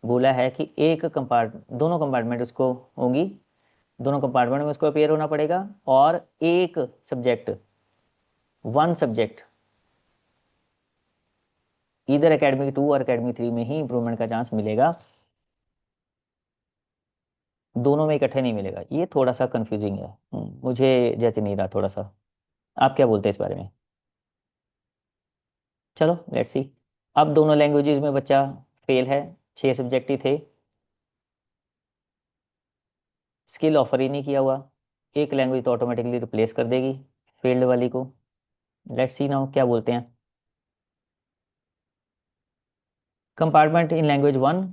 बोला है कि एक कंपार्ट दोनों कंपार्टमेंट उसको होंगी, दोनों कंपार्टमेंट में उसको अपेयर होना पड़ेगा, और एक सब्जेक्ट, 1 सब्जेक्ट, इधर एकेडमिक 2 और एकेडमिक 3 में ही इंप्रूवमेंट का चांस मिलेगा, दोनों में इकट्ठे नहीं मिलेगा। ये थोड़ा सा कंफ्यूजिंग है, मुझे जच नहीं रहा थोड़ा सा। आप क्या बोलते हैं इस बारे में? चलो लेट्स सी। अब दोनों लैंग्वेजेस में बच्चा फेल है, 6 सब्जेक्ट ही थे, स्किल ऑफर ही नहीं किया हुआ, एक लैंग्वेज तो ऑटोमेटिकली रिप्लेस कर देगी फील्ड वाली को। लेट्स सी नाउ क्या बोलते हैं। Compartment in language 1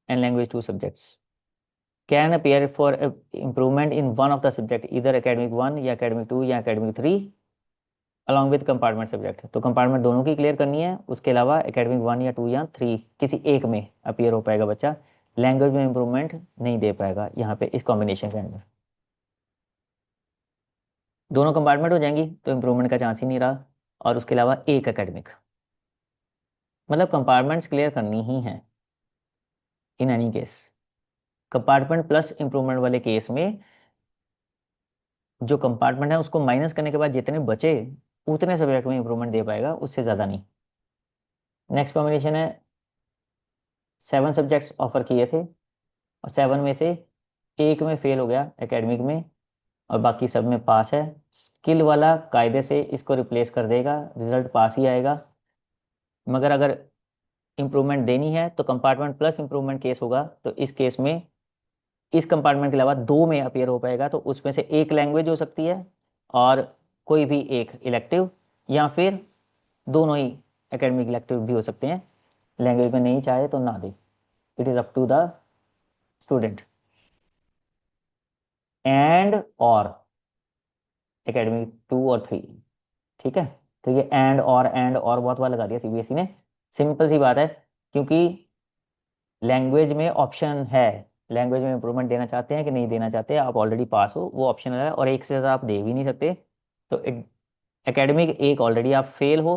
and language 2 subjects can appear for improvement in one of the subject, either academic 1 या academic 2 या academic 3 along with compartment subject। तो कंपार्टमेंट दोनों की क्लियर करनी है, उसके अलावा academic 1 या 2 या 3 किसी एक में अपीयर हो पाएगा बच्चा, लैंग्वेज में इंप्रूवमेंट नहीं दे पाएगा यहाँ पे इस कॉम्बिनेशन के अंदर। दोनों कंपार्टमेंट हो जाएंगी तो इम्प्रूवमेंट का चांस ही नहीं रहा। और उसके अलावा एक एकेडमिक, मतलब कंपार्टमेंट्स क्लियर करनी ही है in any case. Compartment plus improvement वाले केस में जो कंपार्टमेंट है उसको माइनस करने के बाद जितने बचे उतने सब्जेक्ट में इंप्रूवमेंट दे पाएगा, उससे ज़्यादा नहीं। नेक्स्ट कॉम्बिनेशन है 7 सब्जेक्ट्स ऑफर किए थे और 7 में से एक में फेल हो गया एकेडमिक में और बाकी सब में पास है। स्किल वाला कायदे से इसको रिप्लेस कर देगा, रिजल्ट पास ही आएगा। मगर अगर इम्प्रूवमेंट देनी है तो कंपार्टमेंट प्लस इम्प्रूवमेंट केस होगा, तो इस केस में इस कंपार्टमेंट के अलावा दो में अपीयर हो पाएगा, तो उसमें से एक लैंग्वेज हो सकती है और कोई भी एक इलेक्टिव, या फिर दोनों ही एकेडमिक इलेक्टिव भी हो सकते हैं। लैंग्वेज में नहीं चाहे तो ना दे, it is up to the student. And or academic 2 or 3, ठीक है। तो ये एंड और बहुत बार लगा दिया सीबीएसई ने। सिंपल सी बात है, क्योंकि लैंग्वेज में ऑप्शन है, लैंग्वेज में इंप्रूवमेंट देना चाहते हैं कि नहीं देना चाहते, आप ऑलरेडी पास हो, वो ऑप्शनल है और एक से ज़्यादा आप दे भी नहीं सकते। तो एकेडमिक एक ऑलरेडी आप फेल हो,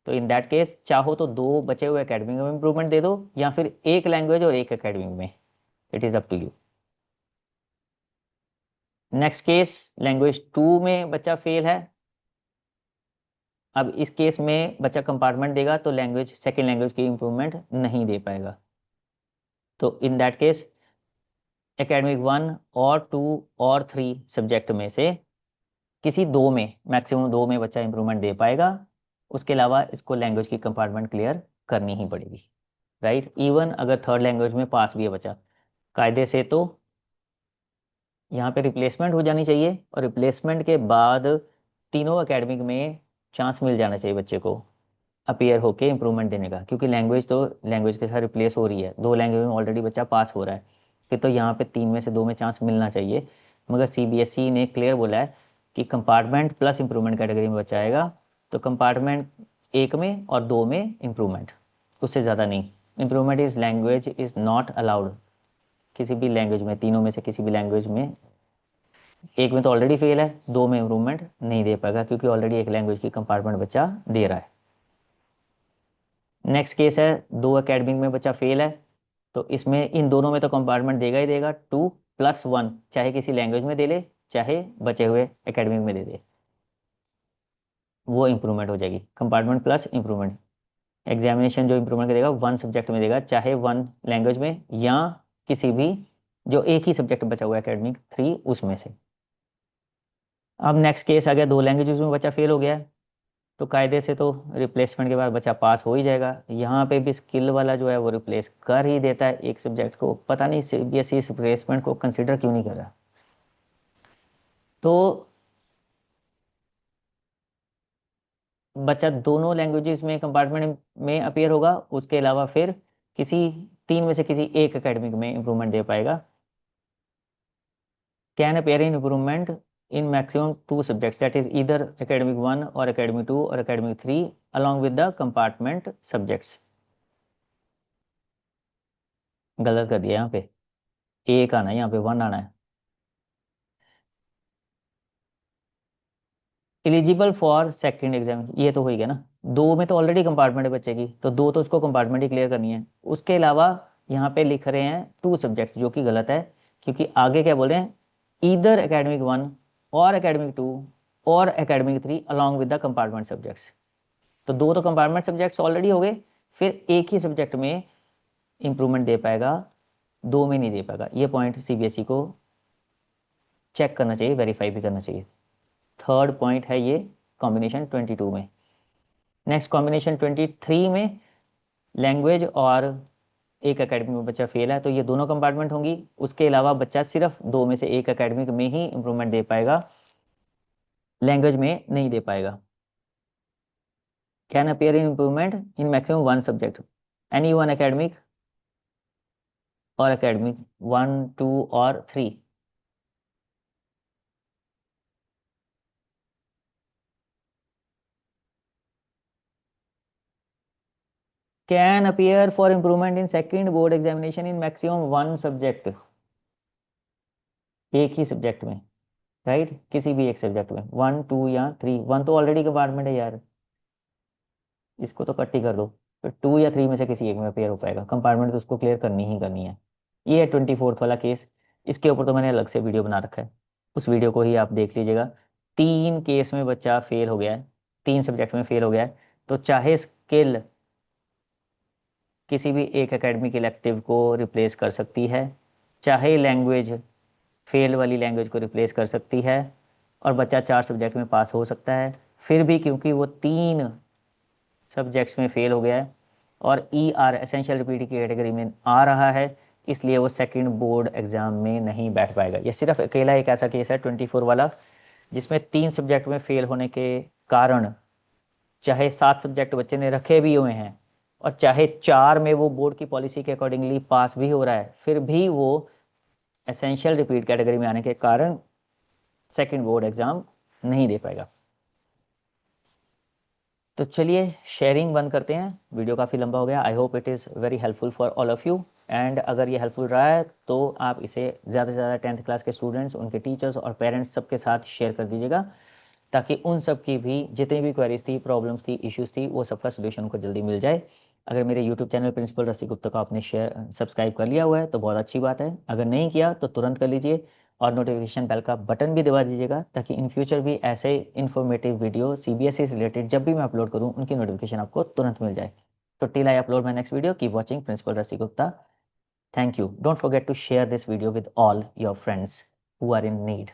तो इन दैट केस चाहो तो दो बचे हुए एकेडमिक में इंप्रूवमेंट दे दो, या फिर एक लैंग्वेज और एक एकेडमिक में, it is up to you. Next case, language 2 में बच्चा फेल है। अब इस केस में बच्चा कंपार्टमेंट देगा तो लैंग्वेज, सेकेंड लैंग्वेज की इंप्रूवमेंट नहीं दे पाएगा। तो इन दैट केस एकेडमिक 1 और 2 और 3 सब्जेक्ट में से किसी दो में, मैक्सिमम दो में बच्चा इंप्रूवमेंट दे पाएगा। उसके अलावा इसको लैंग्वेज की कंपार्टमेंट क्लियर करनी ही पड़ेगी, राइट। इवन अगर थर्ड लैंग्वेज में पास भी है बच्चा, कायदे से तो यहाँ पे रिप्लेसमेंट हो जानी चाहिए और रिप्लेसमेंट के बाद तीनों एकेडमिक में चांस मिल जाना चाहिए बच्चे को अपीयर होके इम्प्रूवमेंट देने का, क्योंकि लैंग्वेज तो लैंग्वेज के साथ रिप्लेस हो रही है, दो लैंग्वेज में ऑलरेडी बच्चा पास हो रहा है, फिर तो यहाँ पे तीन में से दो में चांस मिलना चाहिए। मगर सीबीएसई ने क्लियर बोला है कि कंपार्टमेंट प्लस इम्प्रूवमेंट कैटेगरी में बच्चा आएगा, तो कंपार्टमेंट एक में और दो में इम्प्रूवमेंट, उससे ज़्यादा नहीं। Improvement is language is not allowed किसी भी लैंग्वेज में, तीनों में से किसी भी लैंग्वेज में। एक में तो ऑलरेडी फेल है, दो में इम्प्रूवमेंट नहीं दे पाएगा क्योंकि ऑलरेडी एक लैंग्वेज की कंपार्टमेंट बच्चा दे रहा है। नेक्स्ट केस है, दो एकेडमिक में बच्चा फेल है, तो इसमें इन दोनों में तो कंपार्टमेंट देगा ही देगा, 2+1, चाहे किसी लैंग्वेज में दे ले चाहे बचे हुए एकेडमिक में दे दे, वो इंप्रूवमेंट हो जाएगी। कंपार्टमेंट प्लस इंप्रूवमेंट, एग्जामिनेशन जो इंप्रूवमेंट देगा 1 सब्जेक्ट में देगा, चाहे 1 लैंग्वेज में या किसी भी जो एक ही सब्जेक्ट बचा हुआ है एकेडमिक 3 उसमें से। अब नेक्स्ट केस आ गया, दो लैंग्वेजेस में बच्चा फेल हो गया है, तो कायदे से तो रिप्लेसमेंट के बाद बच्चा पास हो ही जाएगा। यहाँ पे भी स्किल वाला जो है वो रिप्लेस कर ही देता है एक सब्जेक्ट को, पता नहीं सीबीएसई इस रिप्लेसमेंट को कंसिडर क्यों नहीं कर रहा। तो बच्चा दोनों लैंग्वेजेस में कंपार्टमेंट में अपीयर होगा, उसके अलावा फिर किसी तीन में से किसी एक एकेडमिक में इंप्रूवमेंट दे पाएगा। Can appear in improvement in maximum 2 subjects, that is either academic 1 और एकेडमिक 2 और academic 3 along with the compartment subjects. गलत कर दिया यहाँ पे, एक आना है यहाँ पे, 1 आना है। एलिजिबल फॉर सेकंड एग्जाम, ये तो हो ही गया ना, दो में तो ऑलरेडी कंपार्टमेंट है बच्चे की, तो दो तो उसको कंपार्टमेंट ही क्लियर करनी है। उसके अलावा यहाँ पे लिख रहे हैं 2 सब्जेक्ट्स, जो कि गलत है, क्योंकि आगे क्या बोल रहे हैं, ईदर एकेडमिक 1 और एकेडमिक 2 और academic 3 along with the compartment subjects. तो दो तो कंपार्टमेंट सब्जेक्ट्स ऑलरेडी हो गए, फिर एक ही सब्जेक्ट में इंप्रूवमेंट दे पाएगा, दो में नहीं दे पाएगा। ये पॉइंट सीबीएसई को चेक करना चाहिए, वेरीफाई भी करना चाहिए। थर्ड पॉइंट है ये कॉम्बिनेशन 22 में। नेक्स्ट कॉम्बिनेशन 23 में लैंग्वेज और एक एकेडमी में बच्चा फेल है, तो ये दोनों कंपार्टमेंट होंगी। उसके अलावा बच्चा सिर्फ दो में से एक एकेडमिक में ही इंप्रूवमेंट दे पाएगा, लैंग्वेज में नहीं दे पाएगा। Can appear in improvement in maximum 1 subject, any 1 academic और academic 1 2 or 3। Can appear for improvement in second board examination in maximum 1 subject, एक ही सब्जेक्ट में। राइट, किसी भी एक सब्जेक्ट में 1 2 या 3, 1 तो ऑलरेडी कंपार्टमेंट है यार, इसको तो कट ही कर दो, फिर 2 या 3 में से किसी एक में अपेयर हो पाएगा, कंपार्टमेंट तो उसको क्लियर करनी ही करनी है। ये है 24th वाला केस, इसके ऊपर तो मैंने अलग से वीडियो बना रखा है, उस वीडियो को ही आप देख लीजिएगा। 3 केस में बच्चा फेल हो गया है, 3 सब्जेक्ट में फेल हो गया है, तो चाहे स्किल किसी भी एक एकेडमिक इलेक्टिव को रिप्लेस कर सकती है, चाहे लैंग्वेज फेल वाली लैंग्वेज को रिप्लेस कर सकती है, और बच्चा 4 सब्जेक्ट में पास हो सकता है। फिर भी क्योंकि वो 3 सब्जेक्ट्स में फेल हो गया है और ER एसेंशियल रिपीट की कैटेगरी में आ रहा है, इसलिए वो सेकंड बोर्ड एग्जाम में नहीं बैठ पाएगा। ये सिर्फ अकेला एक ऐसा केस है 24 वाला, जिसमें 3 सब्जेक्ट में फेल होने के कारण, चाहे 7 सब्जेक्ट बच्चे ने रखे भी हुए हैं और चाहे 4 में वो बोर्ड की पॉलिसी के अकॉर्डिंगली पास भी हो रहा है, फिर भी वो एसेंशियल रिपीट कैटेगरी में आने के कारण सेकंड बोर्ड एग्जाम नहीं दे पाएगा। तो चलिए शेयरिंग बंद करते हैं, वीडियो काफ़ी लंबा हो गया। I hope it is very helpful for all of you, and अगर ये हेल्पफुल रहा है तो आप इसे ज़्यादा से ज़्यादा 10th क्लास के स्टूडेंट्स, उनके टीचर्स और पेरेंट्स सबके साथ शेयर कर दीजिएगा, ताकि उन सब की भी जितनी भी क्वेरीज थी, प्रॉब्लम्स थी, इश्यूज़ थी, वो सबका सोल्यूशन को जल्दी मिल जाए। अगर मेरे YouTube channel principal Rasi Gupta को आपने शेयर सब्सक्राइब कर लिया हुआ है तो बहुत अच्छी बात है, अगर नहीं किया तो तुरंत कर लीजिए, और नोटिफिकेशन बेल का बटन भी दबा दीजिएगा, ताकि इन फ्यूचर भी ऐसे इन्फॉर्मेटिव वीडियो CBSE से रिलेटेड जब भी मैं अपलोड करूँ उनकी नोटिफिकेशन आपको तुरंत मिल जाए। तो till I upload my next video, keep watching principal Rasi Gupta. Thank you. Don't forget to share this video with all your friends who are in need.